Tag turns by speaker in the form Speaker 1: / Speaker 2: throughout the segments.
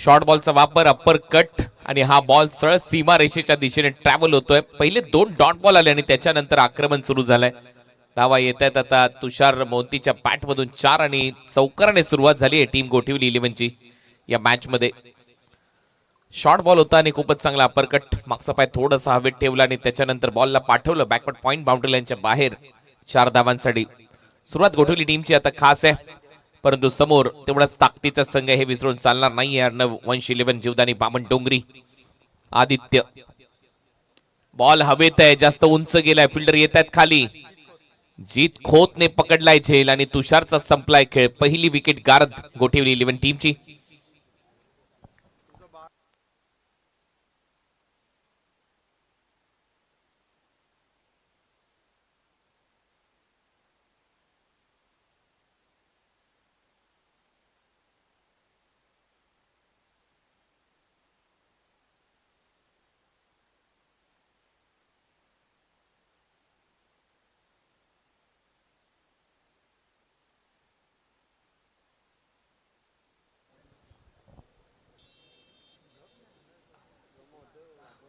Speaker 1: Short बॉलचा वापर, upper cut आणि हा बॉल सरळ सीमा रेषेच्या दिशेने ट्रॅव्हल होतोय. पहिले 2 डॉट बॉल आले आणि त्याच्यानंतर आक्रमण सुरू झालंय. धावा येत आहेत आता तुषार मोंतीच्या बॅटमधून 4 आणि चौकाराने सुरुवात झाली आहे टीम गोठिवली 11ची या मॅच मध्ये. शॉर्ट बॉल होता आणि खूपच चांगला अप्परकट, मागचा पाय थोडासा हवेत ठेवला आणि त्याच्यानंतर बॉलला पाठवलं बॅकवर्ड पॉइंट बाउंड्री लाईनच्या बाहेर 4 धावांसाठी. सुरुवात गोठवली टीमची आता खास आहे, परंतु समोर तेवढाच ताकदीचा संघ हे विसरून चालणार नाहीये. अर्णव वंश 11 जीवदानी बामण डोंगरी आदित्य. बॉल हवेत आहे, जास्त उंच गेलाय, फिल्डर येत आहेत खाली. जीत खोतने पकडलाय झेल आणि तुषारचा संपलाय खेळ. पहिली विकेट गारद गोठिवली 11 टीमची.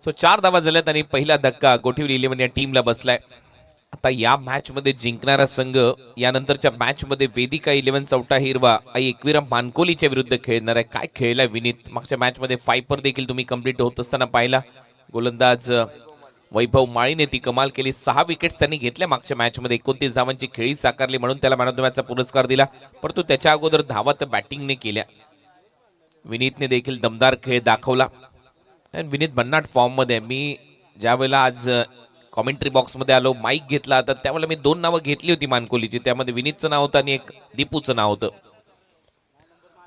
Speaker 1: सो 4 धावा झाल्यात आणि पहिला धक्का गोठिवली 11 या टीमला बसलाय. आता या मॅच मध्ये जिंकणारा संघ यानंतरच्या मॅच मध्ये वेदिका 11 चौटा हिरवा आई एकविरा मानकोलीच्या विरुद्ध खेळणार आहे. काय खेळलाय विनीत. मागच्या मॅच मध्ये 5 देखील तुम्ही कंप्लीट होत असताना पाहिला. गोलंदाज वैभव माळीने ती कमाल केली. 6 विकेट्स त्यांनी घेतल्या मागच्या मॅच मध्ये. 29 धावांची खेळी साकारली म्हणून त्याला मॅन ऑफ द मॅचचा पुरस्कार दिला. परंतु त्याच्या अगोदर धावा तर बॅटिंगने केल्या. विनीतने देखील दमदार खेळ दाखवला. विनीत भन्नाट फॉर्म मध्ये. मी ज्यावेळेला आज कॉमेंट्री बॉक्स मध्ये आलो, माईक घेतला तर त्यावेळेला मी 2 नावं घेतली होती मानकोलीची. त्यामध्ये विनीतचं नाव होतं आणि एक दीपूचं नाव होतं.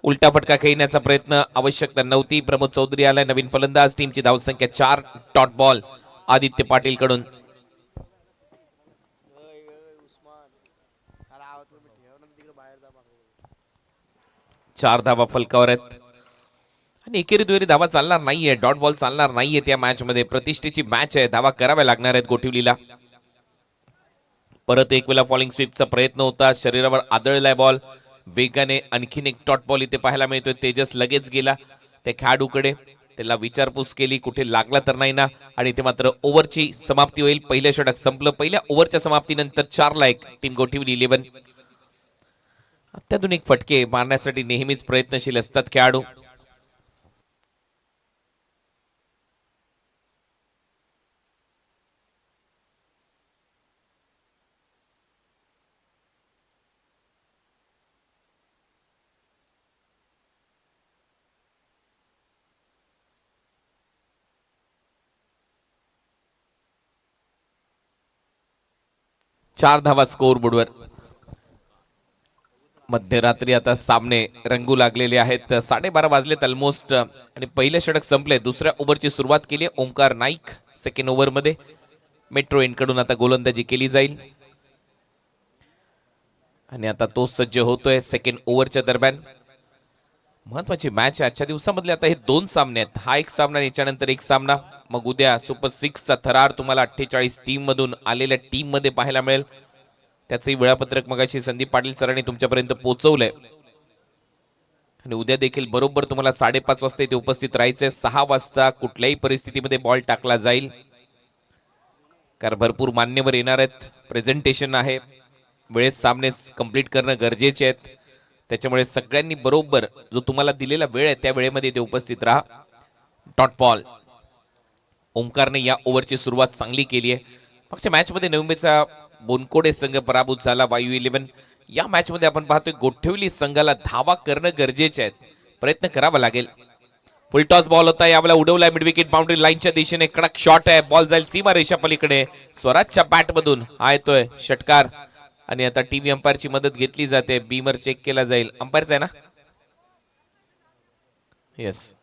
Speaker 1: उलटा फटका खेळण्याचा प्रयत्न, आवश्यकता नव्हती. प्रमोद चौधरी आलाय नवीन फलंदाज. टीमची धावसंख्या 4. डॉट बॉल आदित्य पाटील कडून. 4 धावा फलकावर आहेत आणि एकेरी दुहेरी धावा चालणार नाहीये. डॉट बॉल चालणार नाहीये त्या मॅच मध्ये. प्रतिष्ठेची मॅच आहे, धावा कराव्या लागणार आहेत गोठिवलीला. परत एक वेळा फॉलिंग स्वीपचा प्रयत्न होता, शरीरावर आदळलाय बॉल. वेगाने आणखीन एक डॉट बॉल इथे पाहायला मिळतोय. तेजस लगेच गेला त्या खेळाडूकडे, त्याला विचारपूस केली कुठे लागला तर नाही ना. आणि ते मात्र ओव्हरची समाप्ती होईल. पहिलं षटक संपलं. पहिल्या ओव्हरच्या समाप्तीनंतर 4 टीम गोठिवली 11. अत्याधुनिक फटके मारण्यासाठी नेहमीच प्रयत्नशील असतात खेळाडू. चार धावा स्कोर बोर्डवर. मध्यरात्री आता सामने रंगू लागलेले आहेत. 12:30 वाजलेत ऑलमोस्ट आणि पहिले षटक संपले. दुसऱ्या ओव्हरची सुरुवात केली ओमकार नाईक. सेकंड ओव्हर मध्ये मेट्रो एन कडून आता गोलंदाजी केली जाईल आणि आता तो सज्ज होतोय सेकंड ओव्हरच्या दरम्यान. महत्वाची मॅच आजच्या दिवसामधले आता हे 2 सामने आहेत. हा एक सामना, याच्यानंतर एक सामना. मग उद्या सुपर 6चा थरार तुम्हाला 48 टीम मधून आलेल्या टीम मध्ये पाहायला मिळेल. त्याचंही वेळापत्रक मगाशी संदीप पाटील सरांनी तुमच्यापर्यंत पोहोचवलंय. आणि उद्या देखील बरोबर तुम्हाला 5:30 वाजता इथे उपस्थित राहायचंय. 6 वाजता कुठल्याही परिस्थितीमध्ये बॉल टाकला जाईल, कारण भरपूर मान्यवर येणार आहेत. प्रेझेंटेशन आहे, वेळेत सामने कंप्लीट करणं गरजेचे आहेत. त्याच्यामुळे सगळ्यांनी बरोबर जो तुम्हाला दिलेला वेळ आहे त्या वेळेमध्ये इथे उपस्थित राहा. Dot ball. ओमकारने या ओव्हरची सुरुवात चांगली केली आहे. मागच्या मॅच मध्ये नवंबरचा बोनकोडे संघ पराभूत झाला. वायू 11 या मॅच मध्ये आपण पाहतोय गोठिवली संघाला धावा करणं गरजेचे आहेत, प्रयत्न करावा लागेल. फुलटॉस बॉल होता, यावेळेला उडवलाय मिड विकेट बाउंड्री लाईनच्या दिशेने. कडक शॉट आहे, बॉल जाईल सीमा रेषा पलीकडे. स्वराजच्या बॅट मधून हा येतोय षटकार आणि आता टीव्ही अंपायरची मदत घेतली जाते. बीमर चेक केला जाईल. अंपायरच आहे ना? येस,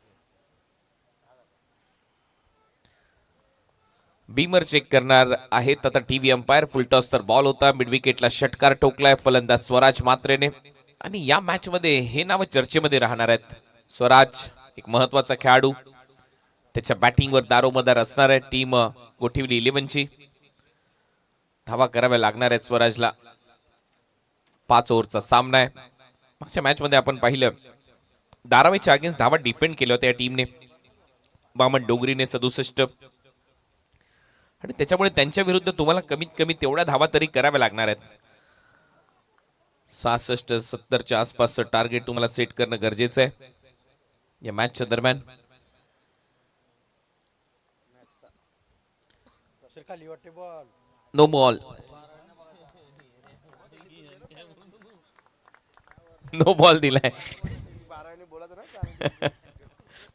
Speaker 1: बीमर चेक करणार आहेत आता टीव्ही अंपायर. फुलटॉस तर बॉल होता, मिड विकेटला षटकार ठोकलाय फलंदाज स्वराज मात्रेने. आणि या मॅच मध्ये हे नाव चर्चेमध्ये राहणार आहेत. स्वराज एक महत्वाचा खेळाडू, त्याच्या बॅटिंगवर दारोमदार असणार आहे टीम गोठिवली 11ची. धावा कराव्या लागणार आहेत स्वराजला. 5 ओव्हरचा सामना आहे. मागच्या मॅच मध्ये आपण पाहिलं धारावीच्या अगेन्स्ट धावा डिफेंड केल्या होत्या या टीमने. बामण डोंगरीने 67 आणि त्याच्यामुळे त्यांच्या विरुद्ध तुम्हाला कमीत कमी तेवढ्या धावा तरी कराव्या लागणार आहेत. 66-70च्या आसपासचं टार्गेट तुम्हाला सेट करणं गरजेचं आहे या मॅचच्या दरम्यान. नो बॉल, नो बॉल दिलाय.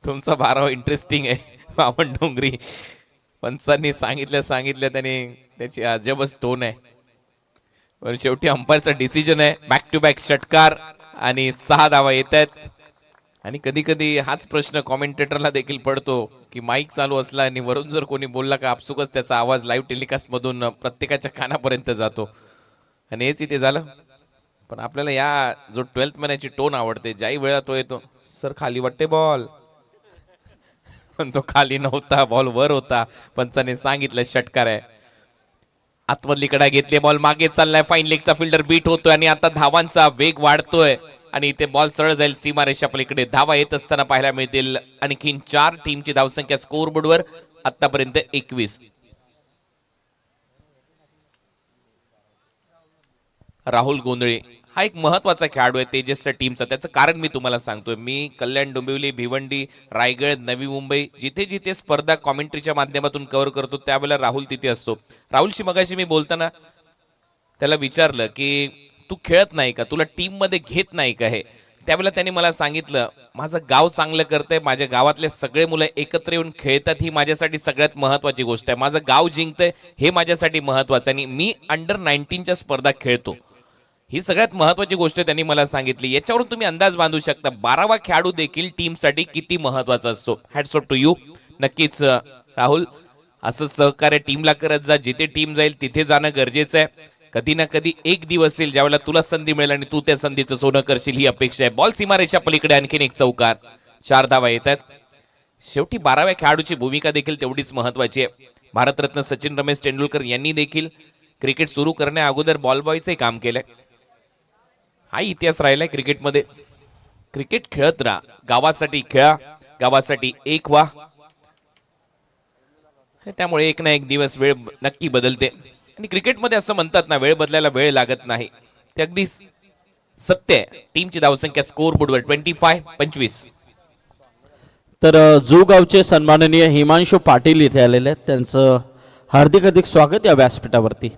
Speaker 1: तुमचा 12 इंटरेस्टिंग आहे बामण डोंगरी. पंचांनी सांगितलं त्याने त्याची अजबच टोन आहे. पण शेवटी अंपायरचा डिसिजन आहे. बॅक टू बॅक षटकार आणि 6 धावा येत आहेत. आणि कधी कधी हाच प्रश्न कॉमेंटेटरला देखील पडतो की माईक चालू असला आणि वरून जर कोणी बोलला का आपसुकच त्याचा आवाज लाईव्ह टेलिकास्ट मधून प्रत्येकाच्या कानापर्यंत जातो. आणि हेच इथे झालं. पण आपल्याला या जो 12th मॅनची टोन आवडते, ज्याही वेळा तो येतो सर खाली वाटते बॉल, पण तो खाली नव्हता, बॉल वर होता. पंचाने सांगितलं षटकार आहे. आतमधली कडा घेतली, बॉल मागे चाललाय. फाईन लेगचा फिल्डर बीट होतोय आणि आता धावांचा वेग वाढतोय आणि इथे बॉल सरळ जाईल सीमारेषा पलीकडे. धावा येत असताना पाहायला मिळतील. आणखीन 4 टीमची धावसंख्या स्कोर बोर्डवर आतापर्यंत 21. राहुल गोंधळे हा एक महत्वाचा खेळाडू आहे तेजसच्या टीमचा. त्याचं कारण मी तुम्हाला सांगतोय. मी कल्याण, डोंबिवली, भिवंडी, रायगड, नवी मुंबई जिथे जिथे स्पर्धा कॉमेंट्रीच्या माध्यमातून कव्हर करतो त्यावेळेला राहुल तिथे असतो. राहुलशी मगाशी मी बोलताना त्याला विचारलं की तू खेळत नाही का, तुला टीम मध्ये घेत नाही का हे. त्यावेळेला त्याने मला सांगितलं माझं गाव चांगलं करतंय, माझ्या गावातले सगळे मुलं एकत्र येऊन खेळतात ही माझ्यासाठी सगळ्यात महत्वाची गोष्ट आहे. माझं गाव जिंकतंय हे माझ्यासाठी महत्वाचं आणि मी अंडर 19च्या स्पर्धा खेळतो ही सगळ्यात महत्वाची गोष्ट त्यांनी मला सांगितली. याच्यावरून तुम्ही अंदाज बांधू शकता 12वा खेळाडू देखील टीमसाठी किती महत्वाचा असतो. Hats off to you. नक्कीच राहुल असं सहकार्य टीमला करत जा. जिथे टीम जाईल तिथे जाणं गरजेचं आहे. कधी ना कधी एक दिवस येईल ज्यावेळेला तुला संधी मिळेल आणि तू त्या संधीचं सोनं करशील ही अपेक्षा आहे. बॉल सीमारेषा पलीकडे आणखीन एक चौकार. 4 धावा येतात. शेवटी 12व्या खेळाडूची भूमिका देखील तेवढीच महत्वाची आहे. भारतरत्न सचिन रमेश तेंडुलकर यांनी देखील क्रिकेट सुरू करण्या अगोदर बॉल बॉयचे काम केलंय. हा इतिहास राहिलाय क्रिकेटमध्ये. क्रिकेट खेळत राहा, गावासाठी खेळा, गावासाठी एक व्हा. त्यामुळे एक ना एक दिवस वेळ नक्की बदलते. आणि क्रिकेटमध्ये असं म्हणतात ना वेळ बदलायला वेळ लागत नाही, ते अगदी सत्य आहे. टीमची धावसंख्या स्कोर बोर्डवर 25-25.
Speaker 2: तर जुगावचे सन्माननीय हिमांशु पाटील इथे आलेले आहेत. त्यांचं हार्दिक स्वागत या व्यासपीठावरती.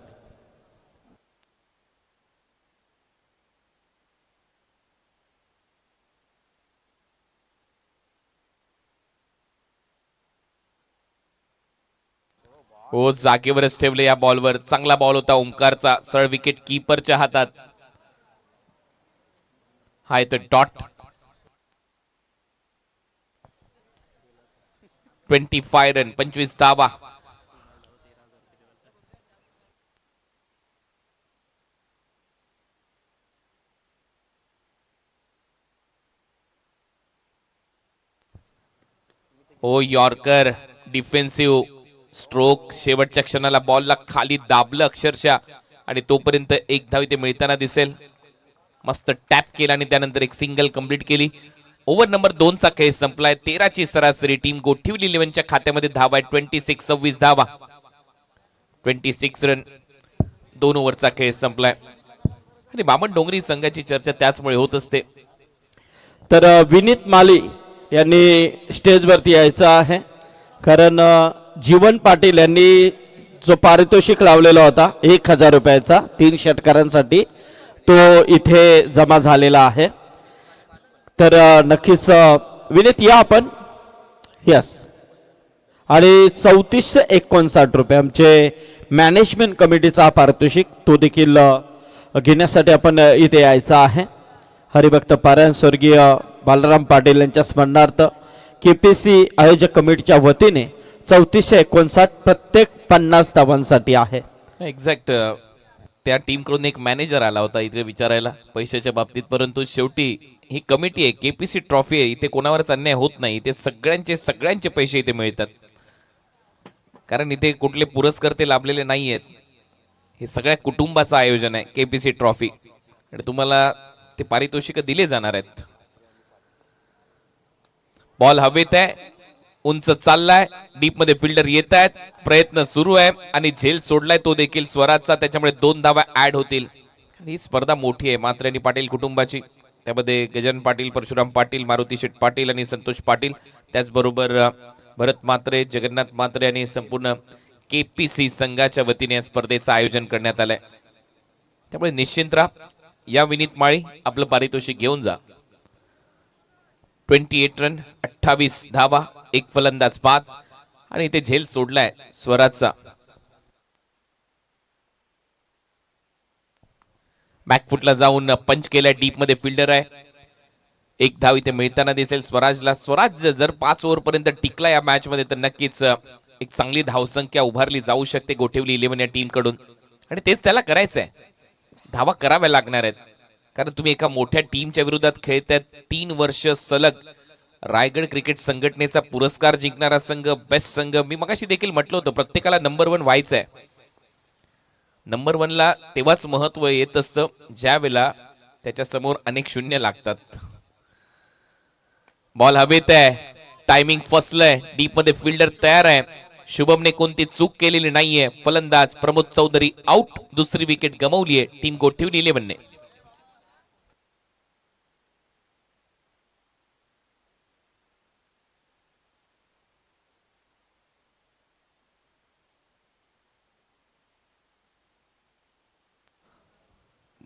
Speaker 1: हो जागेवरच ठेवले या बॉलवर. चांगला बॉल होता ओमकारचा, सरळ विकेट कीपरच्या हातात. हा येतो डॉट. 25 रन, 25 धावा. ओ यॉर्कर, डिफेन्सिव्ह स्ट्रोक. शेवटच्या क्षणाला बॉलला खाली दाबलं अक्षरशः आणि तोपर्यंत एक धाव इथे मिळताना दिसेल. मस्त टॅप केला आणि त्यानंतर एक सिंगल कंप्लीट केली. ओव्हर नंबर 2 चा खेळ संपलाय. 13ची सरासरी. टीम गोठिवली 11च्या खात्यामध्ये धावा आहे 26 धावा, 26 रन. 2 ओव्हरचा खेळ संपलाय. आणि बामण डोंगरी संघाची चर्चा त्याचमुळे होत असते.
Speaker 2: तर विनीत माली यांनी स्टेजवरती यायचं आहे, कारण जीवन पाटील यांनी जो पारितोषिक लावलेला होता 1000 रुपयाचा 3 षटकारांसाठी तो इथे जमा झालेला आहे. तर नक्कीच विनीत या आपण. यस. आणि 3459 रुपये आमचे मॅनेजमेंट कमिटीचा पारितोषिक तो देखील घेण्यासाठी आपण इथे यायचं आहे. हरिभक्त पारायण स्वर्गीय बालराम पाटील यांच्या स्मरणार्थ केपीसी आयोजक कमिटीच्या वतीने 3459 प्रत्येक 50 धावांसाठी आहे.
Speaker 1: एक्झॅक्ट. त्या टीम कडून एक मॅनेजर आला होता इथे विचारायला पैशाच्या बाबतीत, परंतु शेवटी ही कमिटी आहे, केपीसी ट्रॉफी आहे, इथे कोणावरच अन्याय होत नाही. इथे सगळ्यांचे पैसे इथे मिळतात, कारण इथे कुठले पुरस्कर्ते लाभलेले नाही आहेत. हे सगळ्या कुटुंबाचं आयोजन आहे केपीसी ट्रॉफी आणि तुम्हाला ते पारितोषिक दिले जाणार आहेत. बॉल हवेत आहे, उंच चाललाय, डीप मध्ये फिल्डर येत आहेत, प्रयत्न सुरू आहे आणि झेल सोडलाय तो देखील स्वराजचा, त्याच्यामुळे 2 धावा ऍड होतील. ही स्पर्धा मोठी आहे मात्रे आणि पाटील कुटुंबाची. त्यामध्ये गजानन पाटील, परशुराम पाटील, मारुती शेठ पाटील आणि संतोष पाटील, त्याचबरोबर भरत मात्रे, जगन्नाथ मात्रे आणि संपूर्ण केपीसी संघाच्या वतीने या स्पर्धेचं आयोजन करण्यात आलंय. त्यामुळे निश्चिंत राहा, या विनीत माळी आपलं पारितोषिक घेऊन जा. 28 रन, 28 धावा, एक फलंदाज बाद आणि इथे झेल सोडलाय स्वराजचा. बॅकफुटला जाऊन पंच केलाय, डीप मध्ये फिल्डर आहे, एक धाव इथे मिळताना दिसेल स्वराजला. स्वराज जर 5 ओव्हर पर्यंत टिकला या मॅच मध्ये तर नक्कीच एक चांगली धावसंख्या उभारली जाऊ शकते गोठेवली 11 या टीम कडून, आणि तेच त्याला करायचंय. धावा कराव्या लागणार आहेत कारण तुम्ही एका मोठ्या टीमच्या विरोधात खेळतायत. 3 वर्ष सलग रायगड क्रिकेट संघटनेचा पुरस्कार जिंकणारा संघ, बेस्ट संघ. मी मगाशी देखील म्हटलं होतं प्रत्येकाला नंबर 1 व्हायचंय. नंबर 1 ला तेव्हाच महत्व येत असतं ज्या वेळेला त्याच्या समोर अनेक शून्य लागतात. बॉल हवेत आहे, टायमिंग फसलंय, डीप मध्ये फिल्डर तयार आहे. शुभमने कोणती चूक केलेली नाहीये. फलंदाज प्रमोद चौधरी आउट, दुसरी विकेट गमावलीये टीम गोठेवली 11 ने.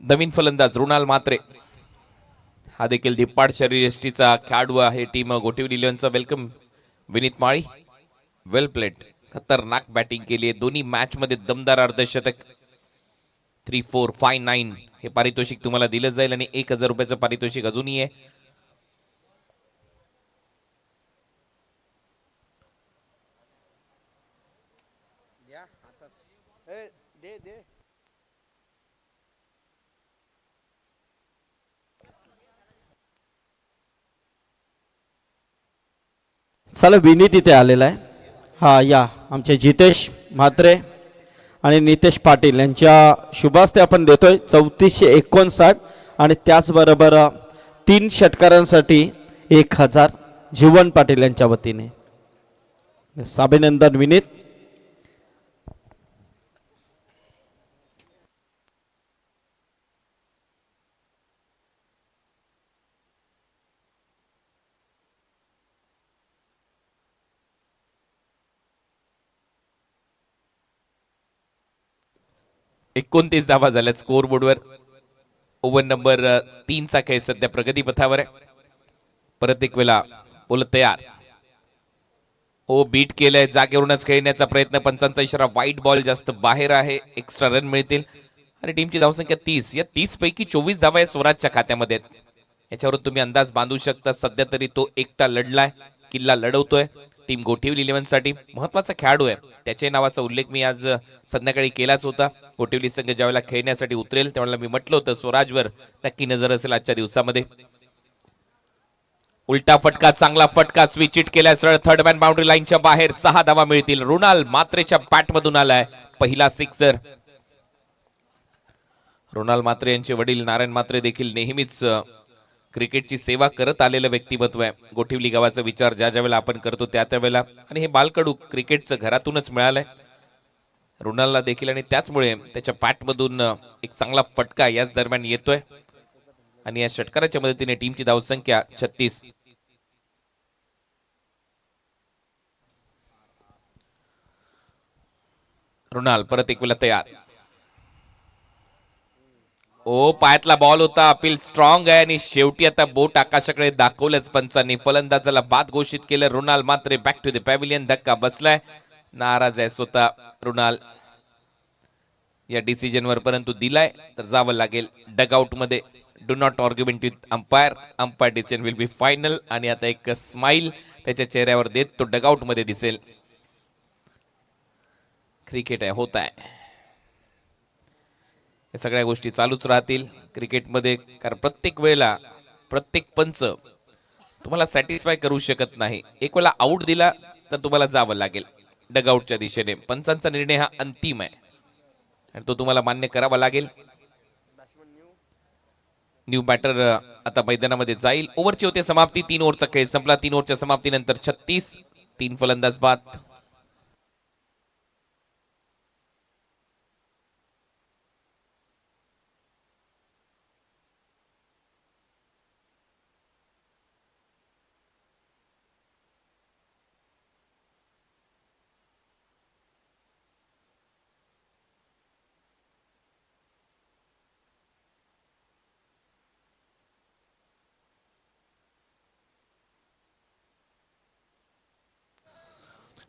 Speaker 1: नवीन फलंदाज रुणाल मात्रे, हा देखील धिप्पाड शरीरयष्टीचा खेळाडू आहे टीम गोठेवली 11चा. वेलकम विनीत माळी, वेल प्लेड. खतरनाक बॅटिंग केली आहे दोन्ही मॅच मध्ये, दमदार अर्धशतक. 3, 4, 5, 9 हे पारितोषिक तुम्हाला दिलं जाईल आणि 1000 रुपयाचं पारितोषिक अजूनही आहे.
Speaker 2: चला विनीत इथे आलेला आहे. हा या आमचे जितेश म्हात्रे आणि नितेश पाटील यांच्या शुभास्ते आपण देतोय 3459 आणि त्याचबरोबर 3 षटकारांसाठी 1000 जीवन पाटील यांच्या वतीने. अभिनंदन विनीत.
Speaker 1: एकोणतीस धावा झाल्यात स्कोर बोर्डवर. ओव्हर नंबर 3 चा खेळ सध्या प्रगतीपथावर आहे. परत एक वेळा बोल तयार. ओ बीट केलंय, जागेवरूनच खेळण्याचा प्रयत्न, पंचांचा इशारा, वाईट बॉल जास्त बाहेर आहे, एक्स्ट्रा रन मिळतील आणि टीमची धावसंख्या 30. या 30 पैकी 24 धावा या स्वराजच्या खात्यामध्ये. याच्यावर तुम्ही अंदाज बांधू शकता. सध्या तरी तो एकटा लढलाय, किल्ला लढवतोय टीम गोठेवली 11 साठी. महत्वाचा खेळाडू आहे, त्याच्या नावाचा उल्लेख मी आज संध्याकाळी केलाच होता. गोठेवली संघ ज्यावेळेला खेळण्यासाठी उतरेल त्यावेळेला मी म्हटलं होतं स्वराजवर नक्की नजर असेल आजच्या दिवसामध्ये. उलटा फटका, चांगला फटका, स्विच इट केलाय सरळ थर्ड मॅन बाउंड्री लाईनच्या बाहेर. 6 धावा मिळतील. रुणाल मात्रेच्या बॅट मधून आलाय पहिला सिक्सर. रुणाल मात्रे यांचे वडील नारायण मात्रे देखील नेहमीच क्रिकेटची सेवा करत आलेलं व्यक्तिमत्व आहे. गोठिवली गावाचा विचार ज्या ज्या वेळेला आपण करतो त्या त्यावेळेला, आणि हे बालकडू क्रिकेटचं घरातूनच मिळालंय रुणालला देखील, आणि त्याचमुळे त्याच्या बॅटमधून एक चांगला फटका याच दरम्यान येतोय आणि या षटकाराच्या मदतीने टीमची धावसंख्या 36. रुणाल परत एक वेळा तयार. ओ पायातला बॉल होता, अपील स्ट्रॉंग आहे आणि शेवटी आता बोट आकाशाकडे दाखवलंच पंचांनी. फलंदाजाला बाद घोषित केलं. रुणाल मात्र बॅक टू द पॅव्हिलियन. धक्का बसलाय, नाराज आहे स्वतः रुणाल या डिसिजन वर, परंतु दिलाय तर जावं लागेल डगआउट मध्ये. Do not argument with umpire, umpire decision will be final. आणि आता एक स्माइल त्याच्या चेहऱ्यावर देत तो डगआउट मध्ये दिसेल. क्रिकेट आहे, होत आहे, या सगळ्या गोष्टी चालूच राहतील क्रिकेटमध्ये, कारण प्रत्येक वेळेला प्रत्येक पंच तुम्हाला सॅटिस्फाय करू शकत नाही. एक वेळा आउट दिला तर तुम्हाला जावं लागेल डगआउटच्या दिशेने. पंचांचा निर्णय हा अंतिम आहे आणि तो तुम्हाला मान्य करावा लागेल. न्यू बॅटर आता मैदानामध्ये जाईल. ओव्हरची होते समाप्ती. 3 ओव्हरचा खेळ संपला. 3 ओव्हरच्या समाप्तीनंतर 36, 3 फलंदाज बाद.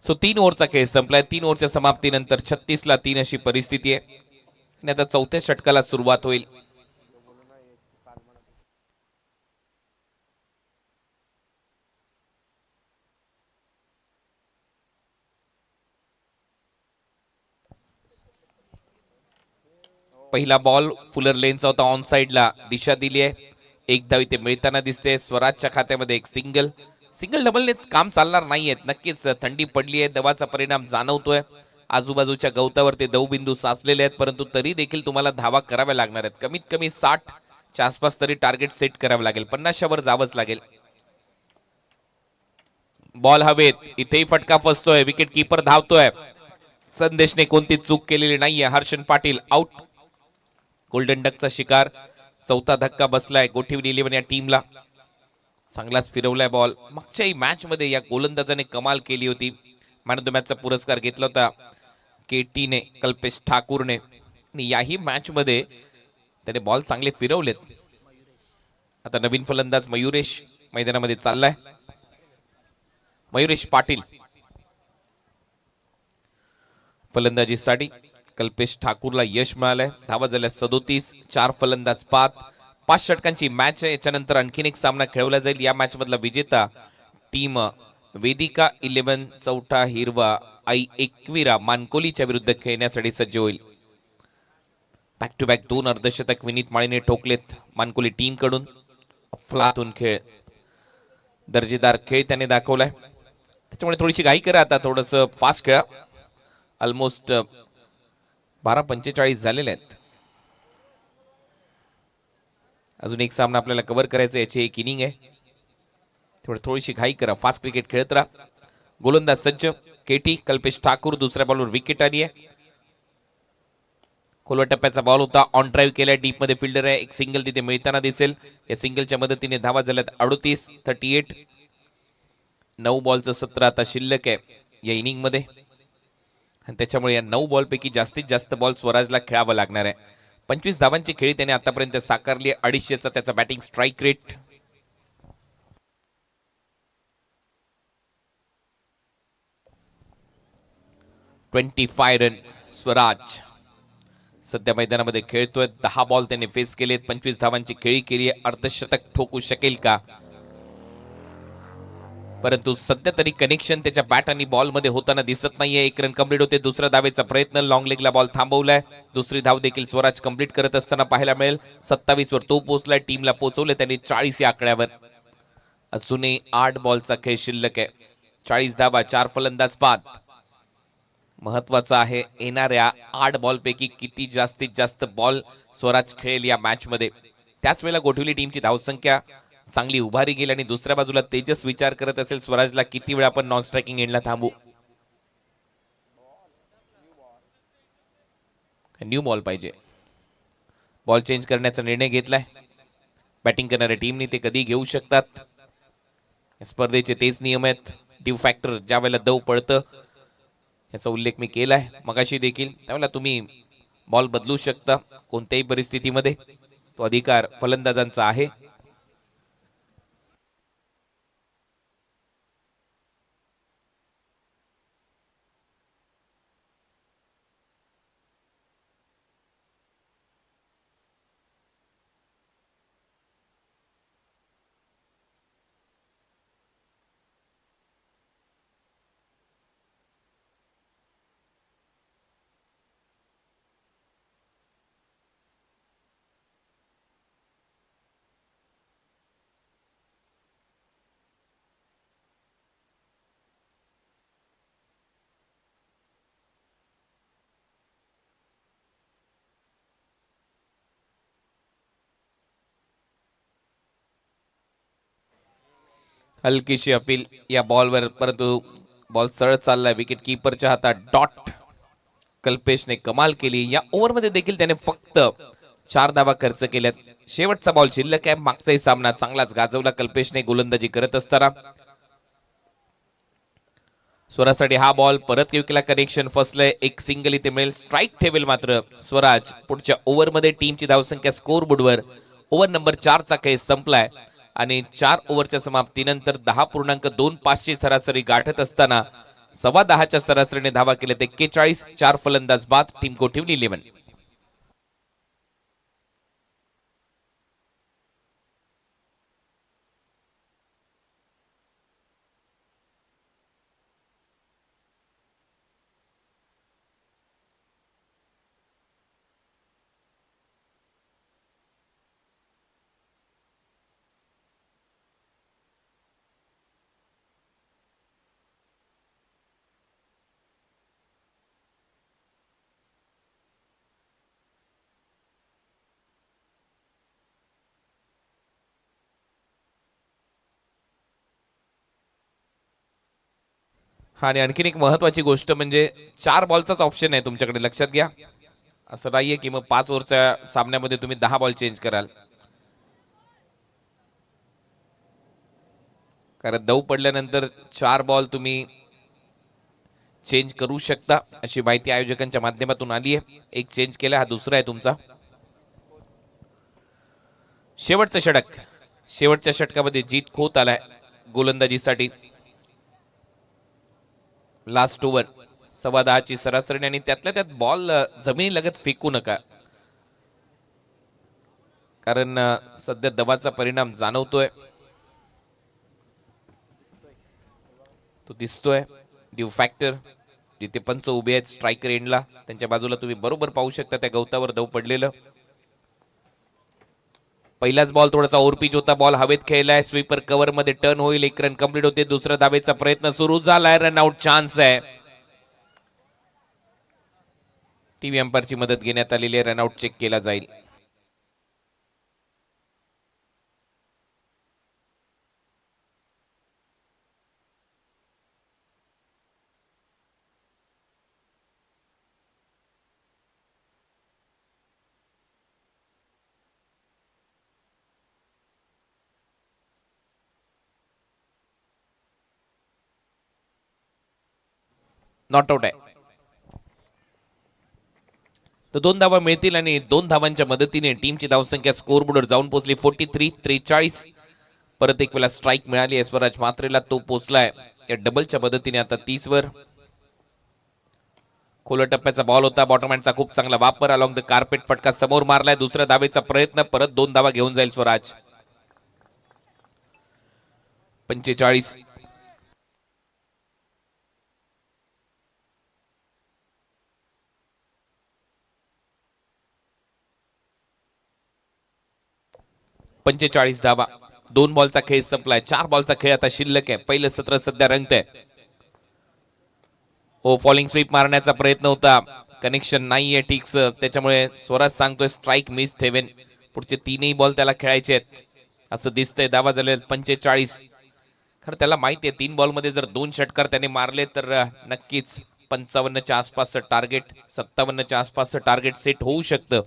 Speaker 1: सो 3 ओव्हरचा खेळ संपलाय. 3 ओव्हरच्या समाप्तीनंतर 36ला 3 अशी परिस्थिती आहे. आणि आता चौथ्या षटकाला सुरुवात होईल. पहिला बॉल फुलर लेनचा होता. ऑन साइडला दिशा दिली आहे. एक धाव इथे मिळताना दिसते. स्वराजच्या खात्यामध्ये एक सिंगल. सिंगल डबलनेच काम चालणार नाहीयेत. नक्कीच थंडी पडली आहे. दवाचा परिणाम जाणवतोय. आजूबाजूच्या गवतावर ते दवबिंदू साचलेले आहेत, परंतु तरी देखील तुम्हाला धावा कराव्या लागणार आहेत. कमीत कमी 60 च्या आसपास तरी टार्गेट सेट करावं लागेल. 50 वर जावंच लागेल. बॉल हवेत. इथेही फटका फसतोय. विकेट कीपर धावतोय. संदेशने कोणती चूक केलेली नाहीये. हर्षन पाटील आउट. गोल्डन डकचा शिकार. चौथा धक्का बसलाय गोठिवली 11 या टीमला. चांगलाच फिरवलाय बॉल. मागच्याही मॅच मध्ये या गोलंदाजाने कमाल केली होती. मॅन ऑफ द मॅचचा पुरस्कार घेतला होता केटीने, कल्पेश ठाकूरने. आणि याही मॅच मध्ये त्याने बॉल चांगले फिरवलेत. आता नवीन फलंदाज मयुरेश मैदानामध्ये चाललाय. मयुरेश पाटील फलंदाजीसाठी. कल्पेश ठाकूरला यश मिळालंय. धावा झाल्या 37. 4 फलंदाज बाद. 5 षटकांची मॅच आहे. याच्यानंतर आणखीन एक सामना खेळवला जाईल. या मॅच मधला विजेता टीम वेदिका 11 चौथा हिरवा आई एकविरा मानकोलीच्या विरुद्ध खेळण्यासाठी सज्ज होईल. बॅक टू बॅक 2 अर्धशतक विनीत माळीने ठोकलेत मानकोली टीम कडून. अफलातून खेळ, दर्जेदार खेळ त्याने दाखवलाय. त्याच्यामुळे थोडीशी घाई करा. आता थोडस फास्ट खेळा. ऑलमोस्ट 12:45 झालेले आहेत. अजून एक सामना आपल्याला कव्हर करायचा. याची एक इनिंग आहे. तेवढं थोडीशी घाई करा. फास्ट क्रिकेट खेळत राहा. गोलंदाज सज्ज केटी. कल्पेश ठाकूर दुसऱ्या बॉलवर विकेट आली आहे. खोलवा टप्प्याचा बॉल होता. ऑन ड्राईव्ह केलाय. डीप मध्ये फिल्डर आहे. एक सिंगल तिथे मिळताना दिसेल. या सिंगलच्या मदतीने धावा झाल्यात 38. 38. 9 बॉलचं सत्र आता शिल्लक आहे या इनिंग मध्ये. आणि त्याच्यामुळे या 9 बॉल पैकी जास्तीत जास्त बॉल स्वराजला खेळावं लागणार आहे. 25 धावांची खेळी त्याने आतापर्यंत साकारली. 250चा त्याचा batting strike rate. Run Swaraj सध्या मैदानामध्ये खेळतोय. 10 बॉल त्याने फेस केलेत. 25 धावांची खेळी केली आहे. अर्धशतक ठोकू शकेल का? परंतु सध्या तरी कनेक्शन त्याच्या बॅट आणि बॉल मध्ये होताना दिसत नाहीये. 1 रन कंप्लीट होते. दुसऱ्या धावेचा प्रयत्न. लॉंग लेगला बॉल थांबवलाय. दुसरी धाव देखील स्वराज कंप्लीट करत असताना पाहायला मिळेल. 27 वर तो पोहोचलाय. टीमला पोहोचवले त्यांनी 40 या आकड्यावर. अजूनही 8 बॉलचा खेळ शिल्लक आहे. 40 धावा, 4 फलंदाज बाद. महत्वाचा आहे येणाऱ्या 8 बॉल पैकी किती जास्तीत जास्त बॉल स्वराज खेळेल या मॅच मध्ये. त्याच वेळेला गोठवली टीमची धावसंख्या चांगली उभारी गेली. आणि दुसऱ्या बाजूला तेजस विचार करत असेल स्वराजला किती वेळा आपण नॉन स्ट्रायकिंग एंडला थांबू. न्यू बॉल पाहिजे. बॉल चेंज करण्याचा निर्णय घेतलाय. बॅटिंग करणाऱ्या टीमने ते कधी घेऊ शकतात. स्पर्धेचे तेच नियम आहेत. ड्यू फॅक्टर ज्या वेळेला दव पडतं याचा उल्लेख मी केलाय मगाशी देखील. त्यावेळेला तुम्ही बॉल बदलू शकता कोणत्याही परिस्थितीमध्ये. तो अधिकार फलंदाजांचा आहे. हलकीशी अपील या बॉलवर, परंतु बॉल सरळ चाललाय विकेट कीपरच्या हातात. डॉट. कल्पेशने कमाल केली. या ओव्हरमध्ये देखील त्याने फक्त 4 धावा खर्च केल्यात. शेवटचा बॉल शिल्लक आहे. मागचाही सामना चांगलाच गाजवला कल्पेशने गोलंदाजी करत असताना. स्वराजसाठी हा बॉल परत विकेटला कनेक्शन फसलंय. एक सिंगल इथे मिळेल. स्ट्राईक ठेवेल मात्र स्वराज. पुढच्या ओव्हरमध्ये टीमची धावसंख्या स्कोर बोर्डवर ओव्हर नंबर 4 चा खेळ संपलाय आणि 4 ओव्हरच्या समाप्तीनंतर 10.25 ची सरासरी गाठत असताना 10:15 सरासरीने धावा केल्या. 41. 4 फलंदाज बाद. टीम गोठिवली 11. हा, आणि आणखीन एक महत्वाची गोष्ट म्हणजे 4 बॉलचाच ऑप्शन आहे तुमच्याकडे, लक्षात घ्या. असं नाहीये की मग 5 ओव्हरच्या सामन्यामध्ये तुम्ही 10 बॉल चेंज कराल, कारण दव पडल्यानंतर 4 बॉल तुम्ही चेंज करू शकता अशी माहिती आयोजकांच्या माध्यमातून आली आहे. एक चेंज केला, हा दुसरा आहे तुमचा. शेवटचं षटक. शेवटच्या षटकामध्ये जीत खोत आलाय गोलंदाजीसाठी. लास्ट ओव्हर 10:15 ची सरासरी आणि त्यातल्या त्यात बॉल जमिनी लगत फेकू नका, कारण सध्या दबाचा परिणाम जाणवतोय, तो दिसतोय. ड्यू फॅक्टर जिथे पंच उभे आहेत स्ट्रायकर एंडला, त्यांच्या बाजूला तुम्ही बरोबर पाहू शकता त्या गवतावर दव पडलेलं. पहिलाच बॉल थोडासा ओव्हरपिच होता. बॉल हवेत खेळलाय. स्वीपर कव्हर मध्ये टर्न होईल. 1 रन कंप्लीट होते. दुसरा धावेचा प्रयत्न सुरू झालाय. रनआउट चान्स आहे. टीव्ही अंपायरची मदत घेण्यात आलेली आहे. रनआउट चेक केला जाईल. नॉट आउट आहे. तर 2 धावा मिळतील आणि 2 धावांच्या मदतीने टीमची धावसंख्या स्कोर बोर्डवर जाऊन पोहोचली 43-43. परत एक वेळा स्ट्राईक मिळाली आहे स्वराज मात्रेला, तो पोहोचलाय या डबलच्या मदतीने आता 30 वर. खोल टप्प्याचा बॉल होता. बॉटमहँडचा खूप चांगला वापर. अलॉंग द कार्पेट फटका समोर मारलाय. दुसऱ्या धावेचा प्रयत्न. परत 2 धावा घेऊन जाईल स्वराज. 45. धावा. 2 बॉलचा खेळ संपलाय. 4 बॉलचा खेळ आता शिल्लक आहे. पहिलं सत्र सध्या रंगतंय. ओ, फॉलिंग स्वीप मारण्याचा प्रयत्न होता. कनेक्शन नाहीये ठीकच, त्याच्यामुळे स्वराज सांगतोय स्ट्राईक मिस ठेवेन. पुढचे 3ही बॉल त्याला खेळायचे आहेत असं दिसतंय. धावा झाले 45. खरं त्याला माहिती आहे 3 बॉल मध्ये जर 2 षटकार त्याने मारले तर नक्कीच 55च्या आसपासचं टार्गेट, 57च्या आसपासचं टार्गेट सेट होऊ शकतं.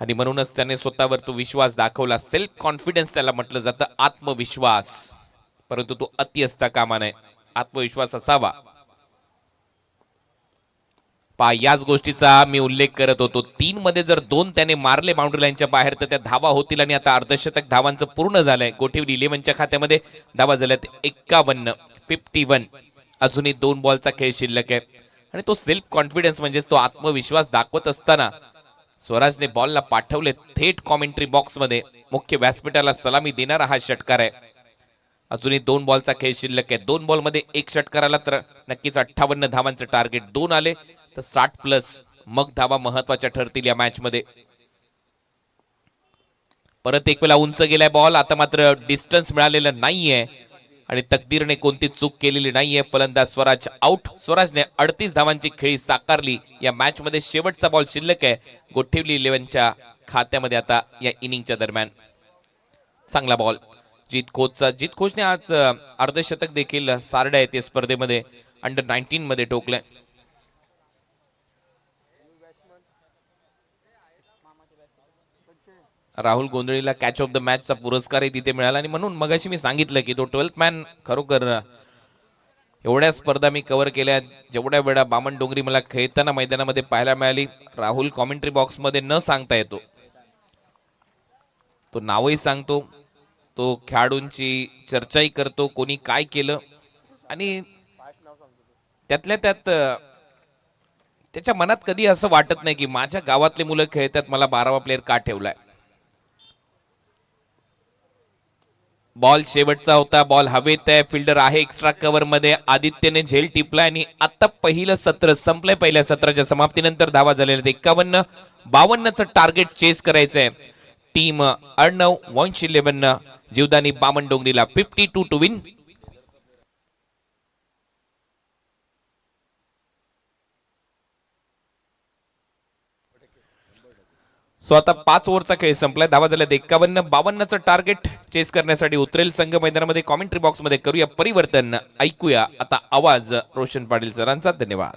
Speaker 1: आणि म्हणूनच त्याने स्वतःवर तो विश्वास दाखवला. सेल्फ कॉन्फिडन्स त्याला म्हटलं जातं, आत्मविश्वास. परंतु तो अति असता कामा नये. आत्मविश्वास असावा. पहा, याच गोष्टीचा मी उल्लेख करत होतो. 3 मध्ये जर 2 त्याने मारले बाउंड्री लाईनच्या बाहेर तर त्या धावा होतील आणि आता अर्धशतक धावांचं पूर्ण झालंय. गोठिवली 11च्या खात्यामध्ये धावा झाल्यात 51. अजूनही 2 बॉलचा खेळ शिल्लक आहे आणि तो सेल्फ कॉन्फिडन्स म्हणजेच तो आत्मविश्वास दाखवत असताना स्वराजने बॉलला पाठवले थेट कॉमेंट्री बॉक्स मध्ये. मुख्य व्यासपीठाला सलामी देणारा हा षटकार आहे. अजूनही 2 बॉलचा खेळ शिल्लक आहे. 2 बॉल मध्ये 1 षटकार आला तर नक्कीच 58 धावांचं टार्गेट. 2 आले तर 60+. मग धावा महत्वाच्या ठरतील या मॅच मध्ये. परत एक वेळा उंच गेलाय बॉल. आता मात्र डिस्टन्स मिळालेलं नाहीये आणि तकदीरने कोणती चूक केलेली नाहीये. फलंदाज स्वराज आउट. स्वराजने 38 धावांची खेळी साकारली या मॅच मध्ये. शेवटचा बॉल शिल्लक आहे गोठिवली 11च्या खात्यामध्ये आता या इनिंगच्या दरम्यान. चांगला बॉल. जीत खोचचा. जीत खोचने आज अर्धशतक देखील सारडा येते स्पर्धेमध्ये अंडर 19 मध्ये ठोकलंय. राहुल गोंधळीला कॅच ऑफ द मॅचचा पुरस्कारही तिथे मिळाला आणि म्हणून मगाशी मी सांगितलं की तो 12th मॅन खरोखर एवढ्या स्पर्धा मी कव्हर केल्या, जेवढ्या वेळा बामण डोंगरी मला खेळताना मैदानामध्ये पाहायला मिळाली. राहुल कॉमेंट्री बॉक्स मध्ये न सांगता येतो, तो नावही सांगतो, तो खेळाडूंची चर्चाही करतो, कोणी काय केलं आणि त्यातल्या त्यात त्याच्या मनात कधी असं वाटत नाही की माझ्या गावातले मुलं खेळतात, मला 12वा प्लेअर का ठेवलाय. बॉल शेवटचा होता, बॉल हवेत आहे, फिल्डर आहे एक्स्ट्रा कव्हर मध्ये. आदित्यने झेल टिपलाय आणि आता पहिलं सत्र संपलंय. पहिल्या सत्राच्या समाप्तीनंतर धावा झालेल्या 51-52चं टार्गेट चेस करायचंय team Arnav 111 Jivdani Baman डोंगरीला 52 to win. So आता 5 ओव्हरचा खेळ संपलाय. धावा झाल्या 51-52चं टार्गेट चेस करण्यासाठी उतरेल संघ मैदानामध्ये. कॉमेंट्री बॉक्स मध्ये करूया परिवर्तन, ऐकूया आता आवाज रोशन पाटील सरांचा. धन्यवाद.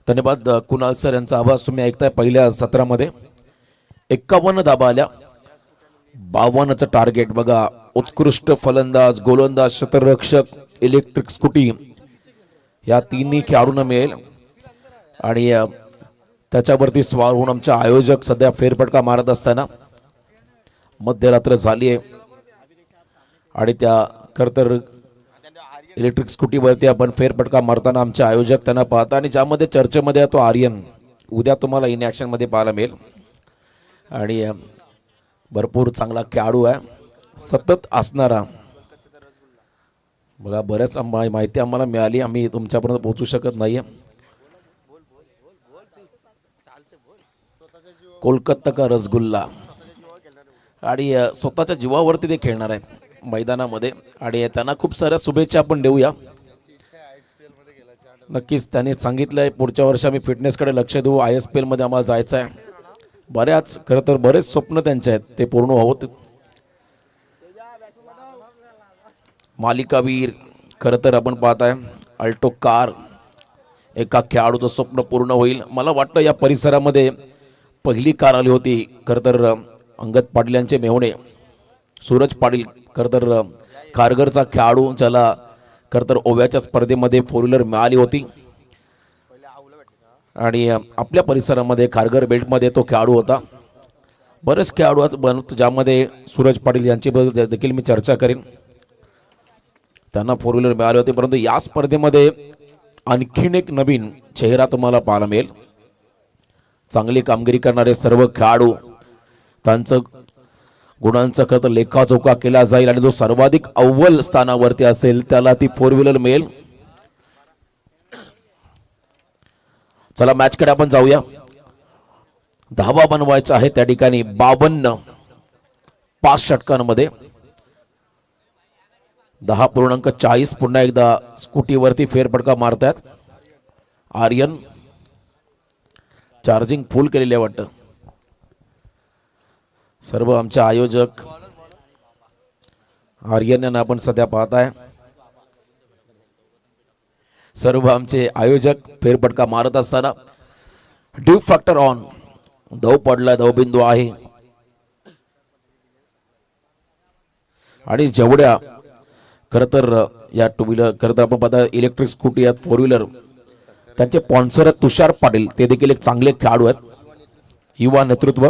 Speaker 3: धन्यवाद कुणाल सर यांचा आवाज तुम्ही ऐकताय. पहिल्या सत्रामध्ये 51 धाबा आल्या, 52चं टार्गेट. बघा, उत्कृष्ट फलंदाज, गोलंदाज, शतरक्षक, इलेक्ट्रिक स्कूटी या तिन्ही खेळाडूंना मिळेल. आणि त्याच्यावरती स्वार होऊन आमचे आयोजक सध्या फेरफटका मारत असताना मध्यरात्र झाली आहे आणि त्या खरतर इलेक्ट्रिक स्कूटीवरती आपण फेरफटका मारताना आमचे आयोजक त्यांना पाहता आणि ज्यामध्ये चर्चेमध्ये तो आर्यन उद्या तुम्हाला इन ॲक्शन मध्ये पाहायला मिळेल. आणि भरपूर चांगला खेळाडू आहे, सतत असणारा. बघा, बऱ्याच माहिती आम्हाला मिळाली, आम्ही तुमच्यापर्यंत पोहोचू शकत नाहीये. कोलकाता का रसगुल्ला आणि स्वतःच्या जीवावरती ते खेळणार आहेत मैदानामध्ये आणि त्यांना खूप साऱ्या शुभेच्छा आपण देऊया. नक्कीच त्यांनी सांगितलंय पुढच्या वर्षी आम्ही फिटनेसकडे लक्ष देऊ, ISPL मध्ये आम्हाला जायचं आहे. बऱ्याच खरं तर बरेच स्वप्न त्यांचे आहेत, ते पूर्ण होत. मालिकावीर खरं तर आपण पाहताय अल्टो कार, एका खेळाडूचं स्वप्न पूर्ण होईल. मला वाटतं या परिसरामध्ये पहिली कार आली होती खरं तर अंगद पाटील यांचे मेहुणे सूरज पाटील, खरं तर खारघरचा खेळाडू, ज्याला खरं तर ओव्याच्या स्पर्धेमध्ये 4 व्हीलर मिळाली होती. आणि आपल्या परिसरामध्ये खारघर बेल्टमध्ये तो खेळाडू होता. बरेच खेळाडू आहेत ज्यामध्ये सूरज पाटील यांची देखील मी चर्चा करेन. त्यांना 4 व्हीलर मिळाली होती, परंतु या स्पर्धेमध्ये आणखीन एक नवीन चेहरा तुम्हाला पाहायला मिळेल. चांगली कामगिरी करणारे सर्व खेळाडू, त्यांचं गुणांचा खरं तर लेखाजोखा केला जाईल आणि जो सर्वाधिक अव्वल स्थानावरती असेल त्याला ती 4 व्हीलर मिळेल. चला मॅचकडे आपण जाऊया. धावा बनवायचा आहे त्या ठिकाणी 52 5 षटकांमध्ये. 10.40. पुन्हा एकदा स्कूटीवरती फेरफटका मारतात आर्यन. चार्जिंग फुल केलेले वाटतं सर्व आमचे आयोजक. आर्यन यांना आपण सध्या पाहताय. सर्व आमचे आयोजक फेरफटका मारत असताना ड्यू फॅक्टर ऑन. धाव पडला, धावबिंदू आहे. आणि जेवढ्या खरं तर या 2 व्हीलर खरं तर आपण पाहता इलेक्ट्रिक स्कूटी आहेत, 4 व्हीलर, त्यांचे स्पॉन्सर तुषार पाटील, ते देखील एक चांगले खेळाडू आहेत, युवा नेतृत्व.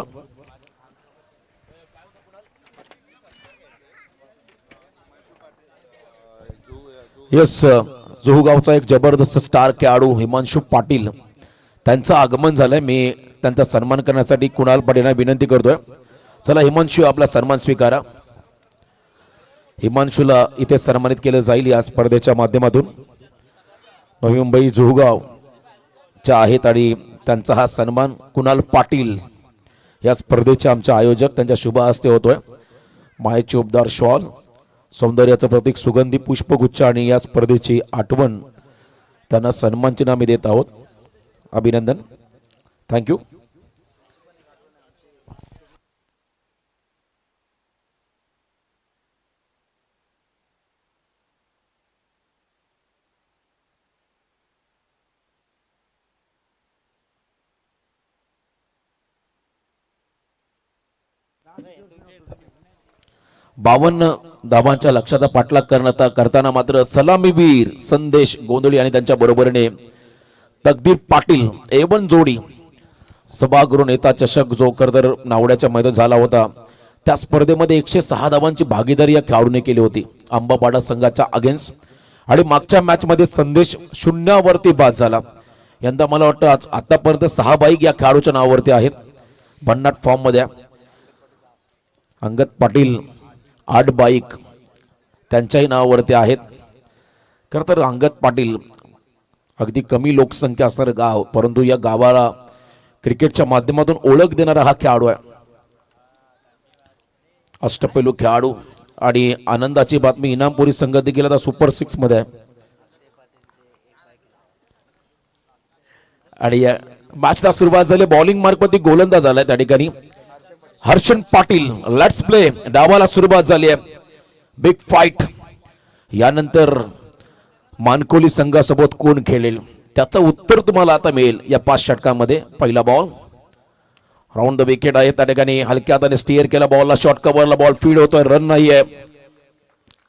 Speaker 3: यस, जुहूगावचा एक जबरदस्त स्टार खेळाडू हिमांशू पाटील त्यांचं आगमन झालंय. मी त्यांचा सन्मान करण्यासाठी कुणाल पाटील विनंती करतोय. चला हिमांशू, आपला सन्मान स्वीकारा. हिमांशूला इथे सन्मानित केलं जाईल या स्पर्धेच्या माध्यमातून. नवी मुंबई जुहूगाव च्या आहेत आणि त्यांचा हा सन्मान कुणाल पाटील या स्पर्धेचे आमचे आयोजक त्यांच्या शुभ हस्ते होतोय. मायेचे उबदार शॉल, सौंदर्याचं प्रतीक सुगंधी पुष्पगुच्छ आणि या स्पर्धेची आठवण त्यांना सन्मानचिन्ह आम्ही देत आहोत. अभिनंदन, थँक्यू. बावन्न धावांच्या लक्ष्याचा पाठलाग करताना मात्र सलामीवीर संदेश गोंधळी आणि त्यांच्या बरोबरीने तकदीर पाटील एवन जोडी सभागृह नेता चषक जो करदर नावड्याच्या मैदानात झाला होता त्या स्पर्धेमध्ये 106 धावांची भागीदारी या खेळाडूने केली होती अंबापाडा संघाच्या अगेन्स्ट. आणि मागच्या मॅच मध्ये संदेश शून्यावरती बाद झाला. यंदा मला वाटतं आतापर्यंत 6 बाईक या खेळाडूच्या नावावरती आहेत. भन्नाट फॉर्म मध्ये अंगद पाटील 8 बाईक त्यांच्याही नावावरती आहेत. खरं तर अंगद पाटील अगदी कमी लोकसंख्या असणारं गाव, परंतु या गावाला क्रिकेटच्या माध्यमातून ओळख देणारा हा खेळाडू आहे. अष्टपैलू खेळाडू. आणि आनंदाची बातमी, इनामपुरी संघ देखील आता सुपर 6 मध्ये आहे. आणि या मॅचला सुरुवात झाली. बॉलिंग मार्कवरती गोलंदाज झालाय त्या ठिकाणी हर्षन पाटील. Let's play. डावाला सुरुवात झाली आहे. Big fight. यानंतर मानकोली संघासोबत कोण खेळेल त्याचं उत्तर तुम्हाला आता मिळेल या 5 षटकांमध्ये. पहिला बॉल राऊंड द विकेट आहे त्या ठिकाणी. हलक्या हाताने स्टिअर केला बॉलला. शॉर्ट कव्हरला बॉल फीड होतोय. रन नाही आहे.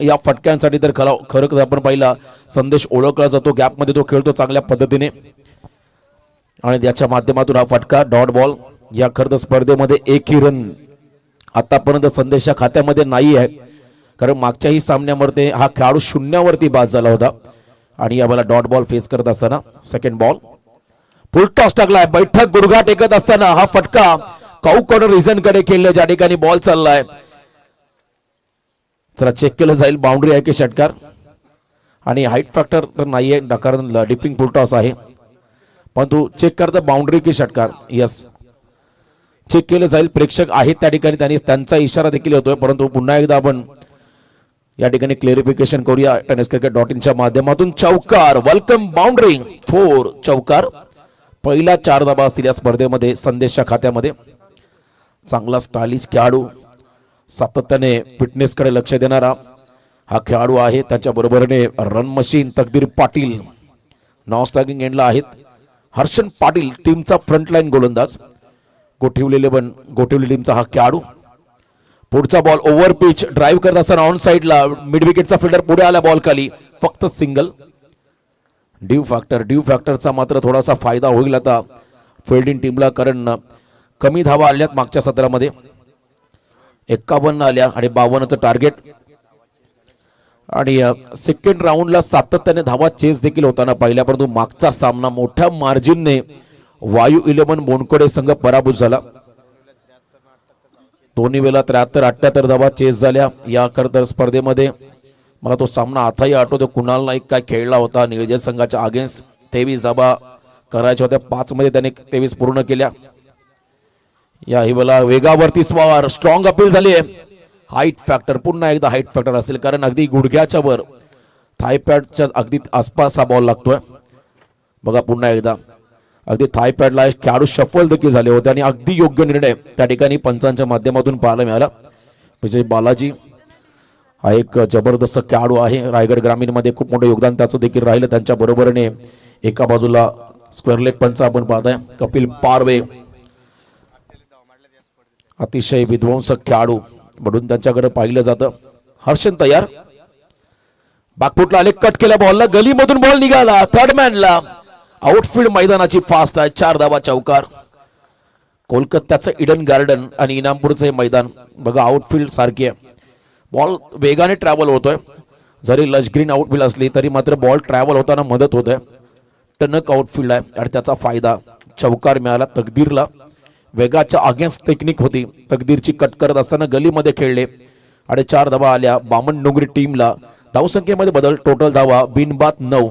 Speaker 3: या फटक्यांसाठी तर खरं आपण पाहिला संदेश ओळखला जातो. गॅपमध्ये तो खेळतो चांगल्या पद्धतीने आणि त्याच्या माध्यमातून हा फटका डॉट बॉल. या खरं स्पर्धेमध्ये एकही रन आतापर्यंत संदेशा खात्यामध्ये नाही आहे, कारण मागच्याही सामन्यामध्ये हा खेळाडू शून्यावरती बाद झाला होता. आणि यावेळेला डॉट बॉल फेस करत असताना सेकंड बॉल फुल टॉस टाकलाय. बैठक गुडघा टेकत असताना हा फटका काऊ कॉर्नर रिझन कडे खेळले ज्या ठिकाणी बॉल चाललाय. चला चेक केलं जाईल बाउंड्री आहे की षटकार. आणि हाईट फॅक्टर तर नाहीये कारण डिपिंग फुल टॉस आहे, परंतु चेक करता बाउंड्री की षटकार. यस, चेक केलं जाईल. प्रेक्षक आहेत त्या ठिकाणी, त्यांचा इशारा देखील होतोय, परंतु पुन्हा एकदा आपण या ठिकाणी क्लेरिफिकेशन करूया tenniscricket.in च्या माध्यमातून. चौकार. वेलकम बाउंड्री 4 चौकार. पहिला 4 धावा असतील या स्पर्धेमध्ये संदेशच्या खात्यामध्ये. चांगला स्टायलिश खेळाडू, सातत्याने फिटनेस कडे लक्ष देणारा हा खेळाडू आहे. त्याच्या बरोबरीने रन मशीन तकदीर पाटील नॉन स्ट्रायकिंग एंडला आहेत. हर्षन पाटील टीमचा फ्रंटलाईन गोलंदाज. गोठिवली टीमचा हा खेळाडू. पुढचा बॉल ओव्हर पिच ड्राईव्ह करत असताना ऑन साइडला मिड विकेटचा फिल्डर पुढे आला बॉल खाली. फक्त सिंगल. ड्यू फॅक्टरचा मात्र थोडासा फायदा होईल आता फिल्डिंग टीमला, कारण कमी धावा आल्यात मागच्या सत्रामध्ये. 51 आल्या आणि 52चं टार्गेट. आणि सेकंड राऊंडला सातत्याने धावा चेस देखील होताना पाहिल्या, परंतु मागचा सामना मोठ्या मार्जिनने वायू 11 बोनकोडे संघ पराभूत झाला. दोन्ही वेळेला 73-78 धावा चेस झाल्या या खरतर स्पर्धेमध्ये. मला तो सामना आताही आठवतो. कुणाल नाईक काय खेळला होता निळजे संघाच्या अगेन्स्ट. 23 धावा करायच्या होत्या, 5 मध्ये त्याने 23 पूर्ण केल्या. या वेळेला वेगावरती स्वार स्ट्रॉंग अपील झाली आहे. हाईट फॅक्टर पुन्हा एकदा हाईट फॅक्टर असेल, कारण अगदी गुडघ्याच्या वर थायपॅडच्या अगदी आसपास हा बॉल लागतोय. बघा पुन्हा एकदा अगदी थायपॅडला खेळाडू शफल देखील झाले होते आणि अगदी योग्य निर्णय त्या ठिकाणी पंचांच्या माध्यमातून पाहायला मिळाला. विजय बालाजी हा एक जबरदस्त खेळाडू आहे. रायगड ग्रामीण मध्ये खूप मोठं योगदान त्याचं देखील राहिलं. त्यांच्या बरोबरीने एका बाजूला स्क्वेअर लेग पंच आपण पाहताय कपिल पारवे, अतिशय विध्वंसक खेळाडू म्हणून त्यांच्याकडे पाहिलं जातं. हर्षन तयार. बागफुटला आले, कट केल्या बॉलला, गलीमधून बॉल निघाला थर्ड मॅनला. आउटफील्ड मैदानाची फास्ट आहे. 4 धावा चौकार. कोलकात्याचं इडन गार्डन आणि इनामपूरचं हे मैदान बघा आउटफील्ड सारखे आहे. बॉल वेगाने ट्रॅव्हल होतोय. जरी लश ग्रीन आउटफील्ड असली तरी मात्र बॉल ट्रॅव्हल होताना मदत होत आहे. टनक आउटफील्ड आहे आणि त्याचा फायदा चौकार मिळाला तकदीरला. वेगाच्या अगेन्स्ट टेक्निक होती, तकदीरची कट करत असताना गलीमध्ये खेळले आणि 4 धावा आल्या बामण डोंगरी टीमला. धावसंख्येमध्ये बदल, टोटल धावा बिनबाद 9.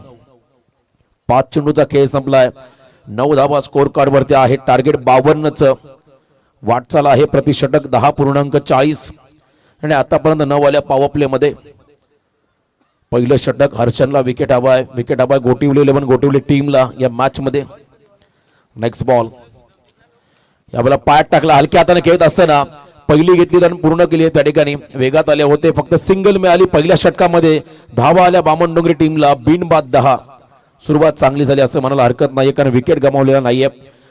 Speaker 3: 5 चेंडूचा खेळ संपलाय, 9 धावा स्कोर कार्ड वरती आहे. टार्गेट 52च वाटचाल आहे. प्रतिषटक 10.40 आणि आतापर्यंत 9 आल्या पॉवर प्ले मध्ये. पहिलं षटक हर्षनला विकेट हवा आहे. विकेट हवा गोटिवली 11 गोटिवली टीमला या मॅच मध्ये. नेक्स्ट बॉल, यावेळेला पायात टाकला, हलक्या हाताने खेळत असताना पहिली घेतली रन पूर्ण केली. त्या ठिकाणी वेगात आले होते, फक्त सिंगल मिळाली पहिल्या षटकामध्ये. धावा आल्या बामण डोंगरी टीमला, बिनबाद 10. सुरुवात चांगली झाली असं म्हणायला हरकत नाही, कारण विकेट गमावलेला नाहीये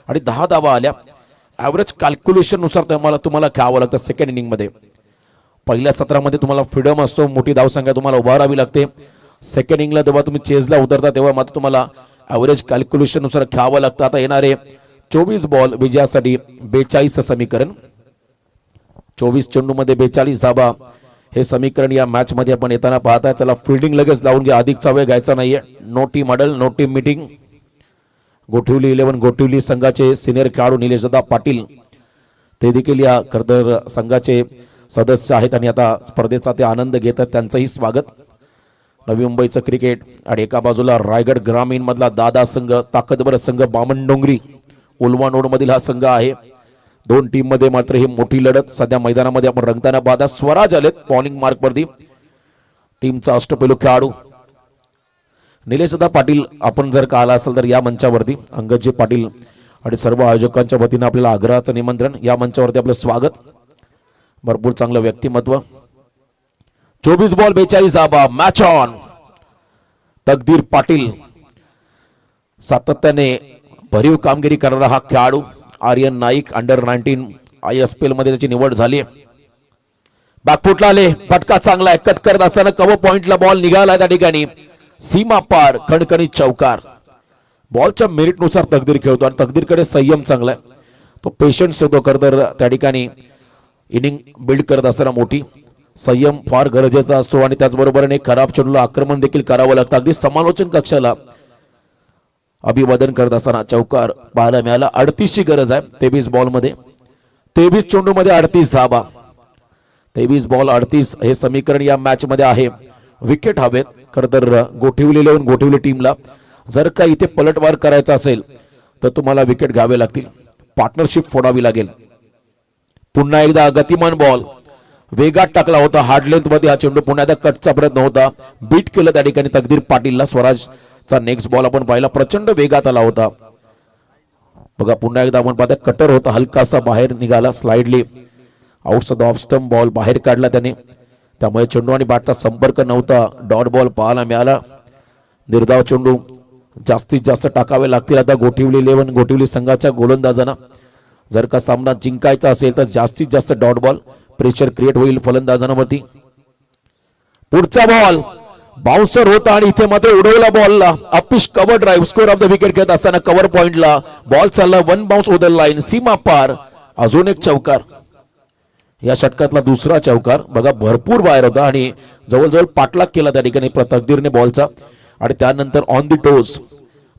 Speaker 3: आणि 10 धावा आल्या. ऍव्हरेज कॅल्क्युलेशन नुसार तुम्हाला खेळावं लागतं सेकंड इनिंग मध्ये. पहिल्या सत्रामध्ये तुम्हाला फ्रीडम असतो, मोठी धावसंख्या तुम्हाला उभारावी लागते. सेकंड इनिंगला जेव्हा तुम्ही चेजला उतरता तेव्हा मात्र तुम्हाला ऍव्हरेज कॅल्क्युलेशन नुसार खेळावं लागतं. आता येणारे 24 बॉल विजयासाठी 42 समीकरण. 24 चेंडू मध्ये 42 धावा हे समीकरण या मॅच मध्ये आपण येताना पाहताय. चला फिल्डिंग लगेच लावून घ्या, अधिकचा वेळ घ्यायचा नाहीये. No team model, no team meeting. Gothivali 11 Gothivali संघाचे सिनियर खेळाडू निलेशदादा पाटील ते देखील या खरतर संघाचे सदस्य आहेत आणि आता स्पर्धेचा ते आनंद घेतात. त्यांचंही स्वागत. नवी मुंबईचं क्रिकेट आणि एका बाजूला रायगड ग्रामीण मधला दादा संघ, ताकदवर संघ बामण डोंगरी उलवा नोड मधील हा संघ आहे. दोन टीम मध्ये मात्र ही मोठी लढत सध्या मैदानामध्ये आपण रंगताना पाहता. स्वराज आलेत बॉलिंग मार्क वरती. टीमचा अष्टपैलू खेळाडू निलेशदा पाटील आपण जर का आला असाल तर या मंचावरती अंगदजी पाटील आणि सर्व आयोजकांच्या वतीने आपल्याला आग्रहाचं निमंत्रण. या मंचावरती आपलं स्वागत. भरपूर चांगलं व्यक्तिमत्व. 24 बॉल 42 धावा, मॅच ऑन. तकदीर पाटील सातत्याने भरीव कामगिरी करणारा हा खेळाडू. आर्यन नाईक अंडर 19 ISPL मध्ये त्याची निवड झाली. बॅकफुटला आले, फटका चांगला आहे. कट करत असताना कव्हर पॉइंटला बॉल निघाला त्या ठिकाणी. सीमा पार खणखणीत चौकार. बॉलच्या मेरिट नुसार तकदीर खेळतो आणि तकदीरकडे संयम चांगला आहे. तो पेशन्स होतो. खरं त्या ठिकाणी इनिंग बिल्ड करत असताना मोठी संयम फार गरजेचा असतो आणि त्याचबरोबरीने खराब चेंडूला आक्रमण देखील करावं लागतं. अगदी समालोचन कक्षाला अभिवादन करत असताना चौकार पाहायला मिळाला. 38 ची गरज आहे 23 बॉल मध्ये. 23 चेंडू मध्ये 38 धावा. 23 बॉल 38 हे समीकरण या मॅच मध्ये आहे. विकेट हवेत खरं तर गोठिवली 11 गोठिवली टीमला. जर का इथे पलटवार करायचा असेल तर तुम्हाला विकेट घ्यावे लागतील, पार्टनरशिप फोडावी लागेल. पुन्हा एकदा गतिमान बॉल वेगात टाकला होता. हार्ड लेंथ मध्ये हा चेंडू पुन्हा एकदा कटचा प्रयत्न होता. बीट केलं त्या ठिकाणी तकदीर पाटीलला. स्वराजचा नेक्स्ट बॉल आपण पाहिला, प्रचंड वेगात आला होता. बघा पुन्हा एकदा आपण पाहता कटर होता, हलकासा बाहेर निघाला. Slightly outside off stump ball बाहेर काढला त्याने, त्यामुळे चेंडू आणि बॅटचा संपर्क नव्हता. डॉट बॉल पाहायला मिळाला. निर्धाव चेंडू जास्तीत जास्त टाकावे लागतील आता गोठिवली 11 गोठिवली संघाच्या गोलंदाजांना. जर का सामना जिंकायचा असेल तर जास्तीत जास्त डॉट बॉल प्रेशर क्रिएट होईल फलंदाजांवरती. पुढचा बॉल बाउन्सर होता आणि इथे मात्र उडवला बॉलला. अपिश cover drive score off the wicket घेत असताना कव्हर पॉइंटला बॉल चालला. 1 बाउन्स ओव्हर द लाईन, सीमा पार. अजून एक चौकार. या षटकातला दुसरा चौकार. बघा भरपूर बाहेर होता आणि जवळजवळ पाठलाग केला त्या ठिकाणी तकदीरने बॉलचा आणि त्यानंतर ऑन दी टोज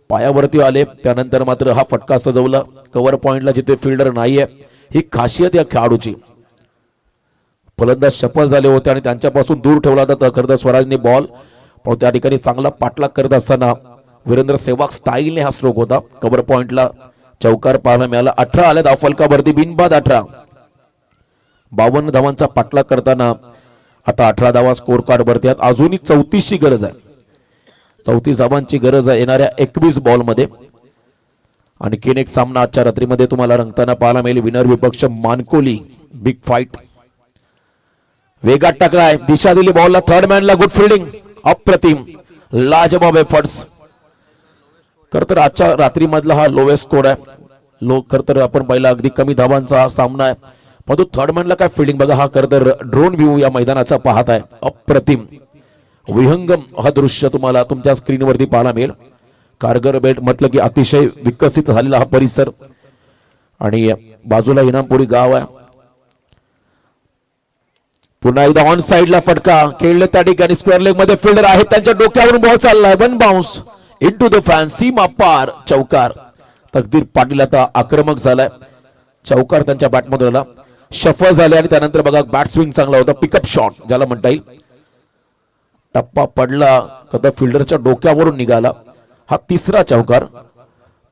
Speaker 3: पायावरती आले. त्यानंतर मात्र हा फटका सजवला कव्हर पॉइंटला जिथे फिल्डर नाहीये. ही खासियत या खेळाडूची. फलंदाज सफल झाले होते आणि त्यांच्यापासून दूर ठेवला होता खरं स्वराजने बॉल. पण त्या ठिकाणी चांगला पाठलाग करत असताना वीरेंद्र सेहवाग स्टाईलने हा स्ट्रोक होता. कव्हर पॉइंटला चौकार पाहायला मिळाला. 18 आले धावफलकावरती, बिनबाद 18. 52 धावांचा पाठलाग करताना आता 18 धावा स्कोर कार्ड वरती आहेत. अजूनही 34 ची गरज आहे. 34 धावांची गरज आहे येणाऱ्या 21 बॉल मध्ये. आणखीन एक सामना आजच्या रात्रीमध्ये तुम्हाला रंगताना पाहायला मिळेल. विनर विपक्ष मानकोली बिग फाईट. वेगात टाकलाय, दिशा दिली बॉलला. थर्ड मॅनला गुड फिल्डिंग, अप्रतिम लाजवाब एफर्ट्स. खरं तर आजच्या रात्री मधला हा लोवेस्ट स्कोर आहे. खरं तर आपण पहिला अगदी कमी धावांचा सामना आहे, पण तो थर्ड मॅनला काय फिल्डिंग बघा. हा खरं तर ड्रोन व्ह्यू या मैदानाचा पाहत आहे. अप्रतिम विहंगम हा दृश्य तुम्हाला तुमच्या स्क्रीनवरती पाहायला मिळेल. कारगर बेल्ट म्हटलं की अतिशय विकसित झालेला हा परिसर आणि बाजूला इनामपुरी गाव आहे. पुन्हा एकदा ऑन साइडला फटका खेळले त्या ठिकाणी स्क्वेअर लेग मध्ये फिल्डर आहे त्यांच्या डोक्यावरून बॉल चाललाय one bounce into the fan सीमा पार चौकार. तकदीर पाटील आता आक्रमक झालाय चौकार त्यांच्या बॅटमधून आला शफल झाले आणि त्यानंतर बघा बॅट स्विंग चांगला होता पिकअप शॉट ज्याला म्हणता येईल. टप्पा पडला कदा फिल्डरच्या डोक्यावरून निघाला हा तिसरा चौकार.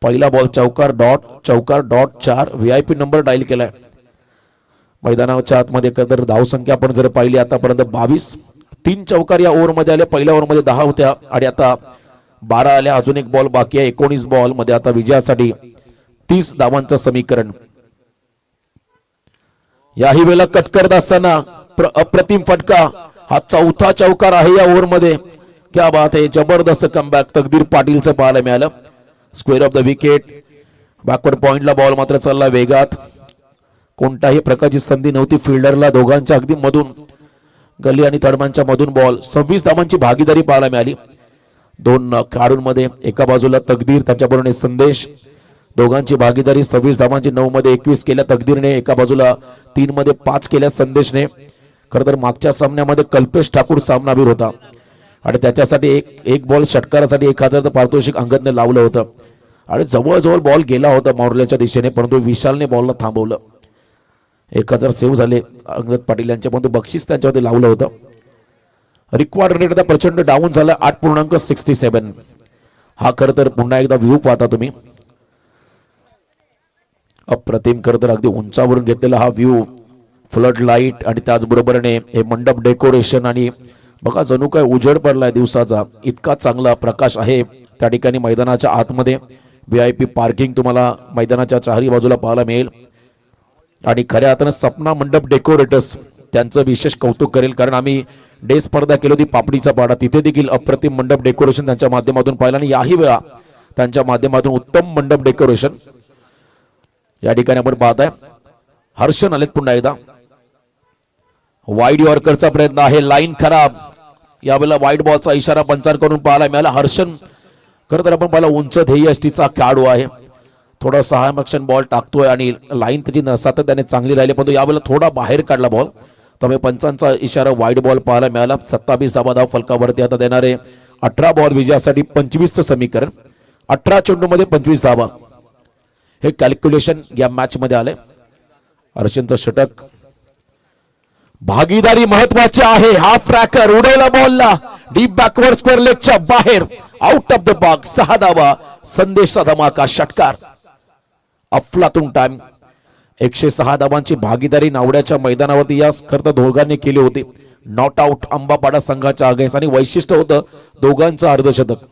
Speaker 3: पहिला बॉल चौकार डॉट 4 VIP नंबर डायल केलाय. मैदानाच्या आतमध्ये कदर धावसंख्या आपण जर पाहिली आतापर्यंत 22 3 चौकार या ओव्हरमध्ये आले. पहिल्या ओव्हरमध्ये 10 होत्या आणि आता 12 आल्या. अजून एक बॉल बाकी आहे 19 बॉल मध्ये आता विजयासाठी 30 धावांचं समीकरण. याही वेळेला कट करत असताना अप्रतिम फटका हा चौथा चौकार आहे या ओव्हरमध्ये. क्या बात आहे जबरदस्त कमबॅक तकदीर पाटीलचं पाहायला मिळालं. Square of the wicket backward पॉइंटला बॉल मात्र चालला वेगात. कोणत्याही प्रकारची संधी नव्हती फिल्डरला दोघांच्या अगदी मधून गली आणि थर्डमॅनच्या मधून बॉल 26 धावांची भागीदारी पाहायला मिळाली. दोन खेळाडूंमध्ये एका बाजूला तकदीर त्याच्याबरोबर संदेश दोघांची भागीदारी 26 धावांची 9 मध्ये 21 केल्या तकदीरने एका बाजूला 3 मध्ये 5 केल्या संदेशने. खरं तर मागच्या सामन्यामध्ये कल्पेश ठाकूर सामनावीर होता आणि त्याच्यासाठी एक बॉल षटकारासाठी 1000चं पारितोषिक अंगदने लावलं होतं आणि जवळजवळ बॉल गेला होता मॉर्लेच्या दिशेने परंतु विशालने बॉलला थांबवलं. 1000 सेव्ह झाले अंगद पाटील यांच्या परंतु बक्षीस त्यांच्यावरती लावलं होतं. रिक्वायर्ड रेट आता प्रचंड डाऊन झाला 8.67. हा खरं तर पुन्हा एकदा व्ह्यू पाहता तुम्ही अप्रतिम खरं तर अगदी उंचावरून घेतलेला हा व्ह्यू फ्लड लाईट आणि त्याचबरोबरने हे मंडप डेकोरेशन आणि बघा जणू काय उजेड पडलाय दिवसाचा इतका चांगला प्रकाश आहे त्या ठिकाणी. मैदानाच्या आतमध्ये VIP पार्किंग तुम्हाला मैदानाच्या चारही बाजूला पाहायला मिळेल आणि खऱ्या अर्थानं सपना मंडप डेकोरेटर्स त्यांचं विशेष कौतुक करेल कारण आम्ही डे स्पर्धा केली होती पापडीचा पाडा तिथे देखील अप्रतिम मंडप डेकोरेशन त्यांच्या माध्यमातून पाहिलं आणि याही वेळा त्यांच्या माध्यमातून उत्तम मंडप डेकोरेशन या ठिकाणी आपण पाहताय. हर्षन आलेत पुन्हा एकदा वाईड यॉर्करचा प्रयत्न आहे लाईन खराब. यावेळेला वाईड बॉलचा इशारा पंचांकडून पाहायला मिळाला. हर्षन खरं तर आपण पाहिलं उंच ध्येय यष्टीचा खेळाडू आहे थोडा सहायमक्षण बॉल टाकतोय आणि लाईन त्याची सातत्याने चांगली राहिली परंतु यावेळेला थोडा बाहेर काढला बॉल त्यामुळे पंचांचा इशारा वाईड बॉल पाहायला मिळाला. 27 धावा फलकावरती आता देणारे 18 बॉल विजयासाठी 25चं समीकरण 18 चेंडूमध्ये 25 धावा हे कॅल्क्युलेशन या मॅच मध्ये आले. हर्षनचं षटक भागीदारी महत्वाची आहे. हाफ ट्रॅकर उडवला बॉलला डीप बॅकवर्ड स्क्वेअर लेगच्या बाहेर आउट ऑफ द बॉक्स 6 धावा. संदेशचा धमाका षटकार अफलातून टाइम 106 धावांची भागीदारी नावड्याच्या मैदानावरती या खरं दोघांनी केली होती. नॉट आउट अंबापाडा संघाच्या अगेन्स्ट आणि वैशिष्ट्य होतं दोघांचं अर्धशतक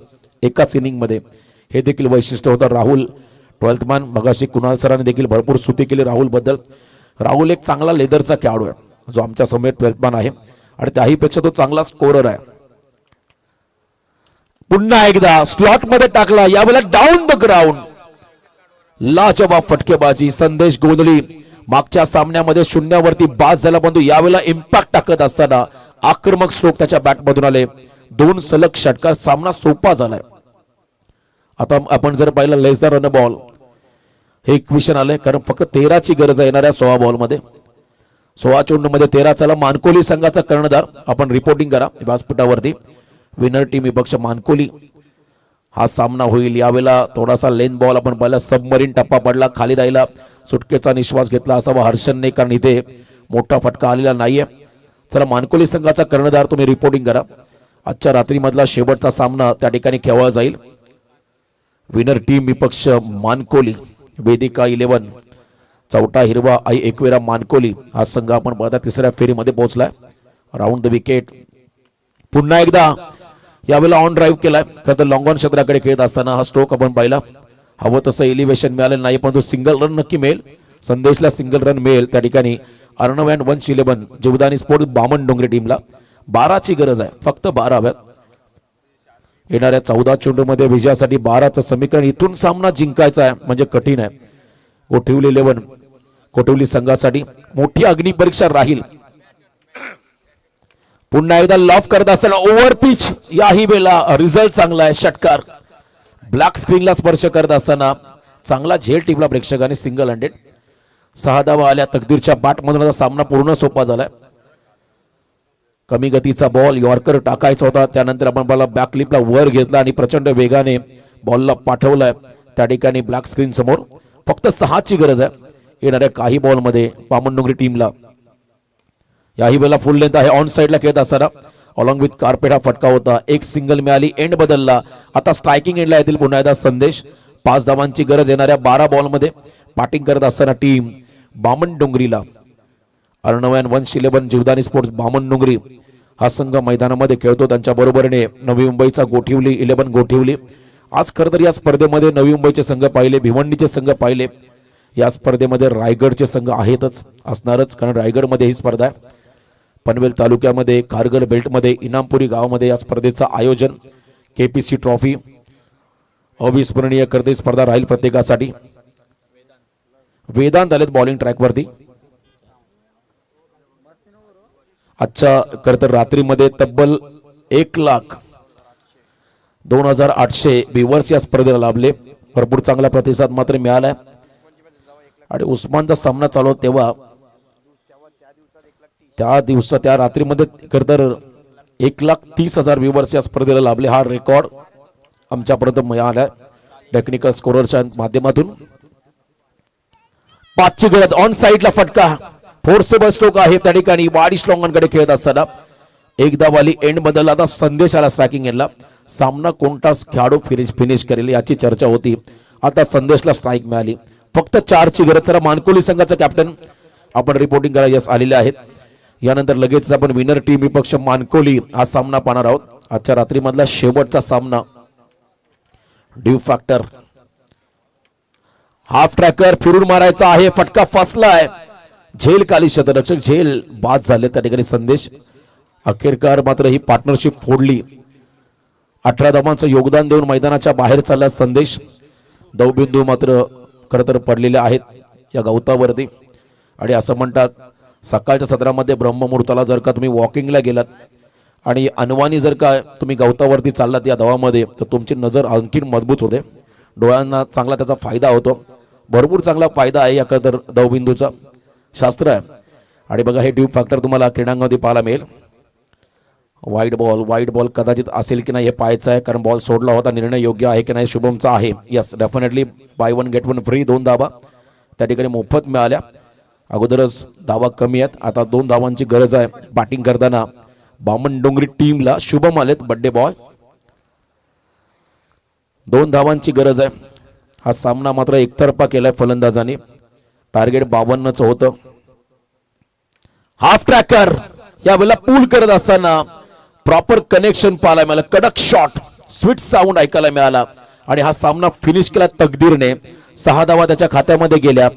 Speaker 3: एकाच इनिंग मध्ये हे देखील वैशिष्ट्य होतं. राहुल 12th मॅन मगाशी कुणाल सरांनी देखील भरपूर स्तुती केली राहुल बद्दल. राहुल एक चांगला लेदरचा खेळाडू आहे जो आमच्या समेत 12th मॅन आहे आणि त्याहीपेक्षा तो चांगला स्कोरर आहे. पुन्हा एकदा स्लॉट मध्ये टाकला यावेळेला डाऊन द ग्राउंड लाजवाब फटकेबाजी. संदेश गोंधळी मागच्या सामन्यामध्ये शून्यावरती बाद झाला परंतु यावेळेला इम्पॅक्ट टाकत असताना आक्रमक स्ट्रोक त्याच्या बॅटमधून आले. 2 सलग षटकार सामना सोपा झालाय. आता आपण जर पाहिलं लेस द रन बॉल हे इक्वेशन आलंय कारण फक्त 13ची गरज आहे येणाऱ्या 16 बॉल मध्ये 16 चेंडूमध्ये 13 चला. मानकोली संघाचा कर्णधार आपण रिपोर्टिंग करा व्यासपीठावरती. विनर टीम विपक्ष मानकोली हा सामना होईल. यावेळेला थोडासा लेन बॉल आपण पाहिला सबमरीन टप्पा पडला खाली राहिला सुटकेचा निश्वास घेतला असावा हर्षनने कारण इथे मोठा फटका आलेला नाहीये. चला मानकोली संघाचा कर्णधार तुम्ही रिपोर्टिंग करा. आजच्या रात्री मधला शेवटचा सामना त्या ठिकाणी खेळला जाईल. विनर टीम विपक्ष मानकोली वेदिका 11 चौटा हिरवा आई एकवेरा मानकोली हा संघ आपण पाहता तिसऱ्या फेरीमध्ये पोहोचलाय. राऊंड द विकेट पुन्हा एकदा यावेळेला ऑन ड्राईव्ह केलाय. खरं तर लॉंग ऑन क्षेत्राकडे खेळत असताना हा स्ट्रोक आपण पाहिला. हवं तसं एलिव्हेशन मिळालं नाही परंतु सिंगल रन नक्की मिळेल. संदेशला सिंगल रन मिळेल त्या ठिकाणी. अर्णव अँड 111 जीवदानी स्पोर्ट्स बामण डोंगरे टीमला 12ची गरज आहे फक्त 12 हव्यात. येणाऱ्या 14 चेंडूमध्ये विजयासाठी 12चं समीकरण. इथून सामना जिंकायचा आहे म्हणजे कठीण आहे. कोठिवली 11 कोठिवली संघासाठी मोठी अग्निपरीक्षा राहील. पुन्हा एकदा लॉफ करत असताना ओव्हर पिच याही वेळेला रिझल्ट चांगला आहे षटकार. ब्लॅक स्क्रीनला स्पर्श करत असताना चांगला झेल टिपला प्रेक्षकांनी सिंगल हँडेड. 6 धावा आल्या तकदीरच्या बॅटमधून सामना पूर्ण सोपा झालाय. कमी गतीचा बॉल यॉर्कर टाकायचा होता, त्यानंतर आपण बॉलला बॅकलिपला वर घेतला आणि प्रचंड वेगाने बॉलला पाठवलाय त्या ठिकाणी ब्लॅक स्क्रीन समोर. फक्त 6ची गरज आहे येणाऱ्या काही बॉलमध्ये बामणडोंगरी टीमला. याही वेळेला फुल लेंथ आहे, ऑन साइडला खेळत असताना अलॉंग विथ कार्पेट हा फटका होता. एक सिंगल मिळाली, एंड बदलला. आता स्ट्रायकिंग एंडला येतील पुन्हा एकदा संदेश. 5 धावांची गरज येणाऱ्या 12 बॉलमध्ये बॅटिंग करत असताना टीम बामणडोंगरीला. अर्णवयन 111 जीवदानी स्पोर्ट्स बामणडोंगरी हा संघ मैदानामध्ये खेळतो. त्यांच्या बरोबरीने नवी मुंबईचा गोठिवली 11 गोठिवली. आज खरं तर या स्पर्धेमध्ये नवी मुंबईचे संघ पाहिले, भिवंडीचे संघ पाहिले. या स्पर्धेमध्ये रायगडचे संघ आहेतच, असणारच, कारण रायगडमध्ये ही स्पर्धा आहे. पनवेल तालुक्यामध्ये कारगल बेल्टमध्ये इनामपुरी गावामध्ये या स्पर्धेचं आयोजन. केपीसी ट्रॉफी अविस्मरणीय करते स्पर्धा राहील प्रत्येकासाठी. वेदांत आलेत बॉलिंग ट्रॅकवरती. आजच्या खरं तर रात्रीमध्ये तब्बल 1,02,800 व्ह्यूअर्स या स्पर्धेला लाभले. भरपूर चांगला प्रतिसाद मात्र मिळालाय. आणि उस्मानचा सामना चालू होता तेव्हा त्या रात्रीमध्ये खरं तर 1,30,000 व्ह्यूअर्स या स्पर्धेला लाभले. हा रेकॉर्ड आमच्यापर्यंत मिळालाय टेक्निकल स्कोररच्या माध्यमातून. 5ची गरज, ऑन साइडला फटका, फोर्सेबल स्ट्रोक आहे त्या ठिकाणी. वाडी स्ट्रॉंगांकडे खेळत असताना एकदा वाली एंड बदलला. आता संदेश आला स्ट्रायकिंग एंडला. सामना कोणता खेळाडू फिनिश करेल याची चर्चा होती. आता संदेशला स्ट्राईक मिळाली. फक्त 4ची गरज. जरा मानकोली संघाचा कॅप्टन आपण रिपोर्टिंग करायला यस आलेले आहेत. यानंतर लगेच आपण विनर टीम विपक्ष मानकोली हा सामना पाहणार आहोत. आजच्या रात्रीमधला शेवटचा सामना. ड्यू फॅक्टर, हाफ ट्रॅकर फिरून मारायचा आहे, फटका फसलाय. झेल खाली, शतरक्षक झेल बाद झाले त्या ठिकाणी संदेश. अखेरकार मात्र ही पार्टनरशिप फोडली. 18 धावांचं योगदान देऊन मैदानाच्या बाहेर चालला संदेश. दवबिंदू मात्र खरं तर पडलेले आहेत या गवतावरती. आणि असं म्हणतात सकाळच्या सत्रामध्ये ब्रह्ममुहूर्ताला जर का तुम्ही वॉकिंगला गेलात आणि अनवाणी जर का तुम्ही गवतावरती चाललात या धावामध्ये, तर तुमची नजर आणखीन मजबूत होते, डोळ्यांना चांगला त्याचा फायदा होतो. भरपूर चांगला फायदा आहे या खरं तर दवबिंदूचा, शास्त्र आहे. आणि बघा हे ड्यू फॅक्टर तुम्हाला क्रीडांगणामध्ये पाहायला मिळेल. वाईट बॉल कदाचित असेल की नाही हे पाहायचं आहे, कारण बॉल सोडला होता. निर्णय योग्य आहे की नाही शुभमचा आहे. Yes, definitely buy 1 get 1 free. 2 धावा त्या ठिकाणी मोफत मिळाल्या. अगोदरच धावा कमी आहेत, आता 2 धावांची गरज आहे बॅटिंग करताना बामणडोंगरी टीमला. शुभम आलेत बड्डे बॉय. 2 धावांची गरज आहे. हा सामना मात्र एकतर्फा केलाय फलंदाजांनी. टार्गेट 52चं होतं. हाफ ट्रॅकर यावेळेला पूल करत असताना प्रॉपर कनेक्शन पाहायला मिळालं. कडक शॉट, स्वीट साऊंड ऐकायला मिळाला. आणि हा सामना फिनिश केला तकदीरने. 6 धावा त्याच्या खात्यामध्ये गेल्या.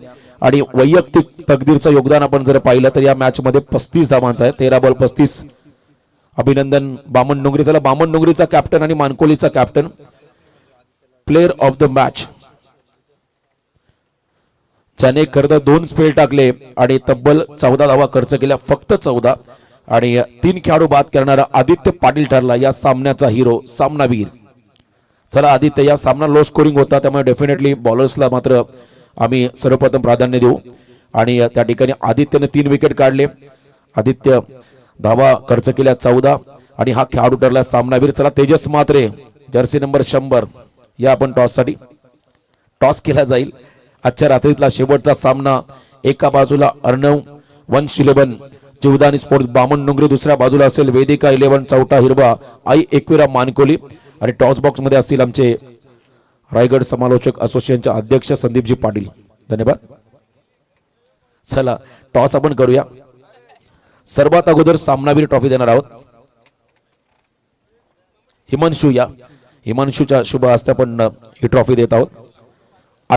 Speaker 3: आणि वैयक्तिक तकदीरचं योगदान आपण जर पाहिलं तर या मॅच मध्ये 35 धावांचा आहे. 13 बॉल 35. अभिनंदन बामणडोंगरीचा. बामणडोंगरीचा कॅप्टन आणि मानकोलीचा captain, player of the match, ज्याने खरं 2 स्पेल टाकले आणि तब्बल 14 धावा खर्च केल्या. फक्त 14. आणि 3 खेळाडू बाद करणारा आदित्य पाटील ठरला या सामन्याचा हिरो, सामनावीर. चला आदित्य, या सामना लो स्कोरिंग होता, त्यामुळे डेफिनेटली बॉलर्सला मात्र आम्ही सर्वप्रथम प्राधान्य देऊ. आणि त्या ठिकाणी आदित्यने 3 विकेट काढले. आदित्य धावा खर्च केल्या 14. आणि हा खेळाडू ठरला सामनावीर. चला तेजस म्हात्रे, जर्सी नंबर 100, या आपण टॉससाठी टॉस केला जाईल. आजच्या रात्रीतला शेवटचा सामना. एका बाजूला अर्णव 111 जीवदानी स्पोर्ट्स बामणडोंगरी, दुसऱ्या बाजूला असेल वेदिका 11 चौटा हिरवा आई एकविरा मानकोली. आणि टॉस बॉक्स मध्ये असतील आमचे रायगड समालोचक असोसिएशनचे अध्यक्ष संदीपजी पाटील. धन्यवाद. चला टॉस आपण करूया. सर्वात अगोदर सामनावीर ट्रॉफी देणार आहोत. हिमांशू, या हिमांशूच्या शुभ हस्ते आपण ही ट्रॉफी देत आहोत.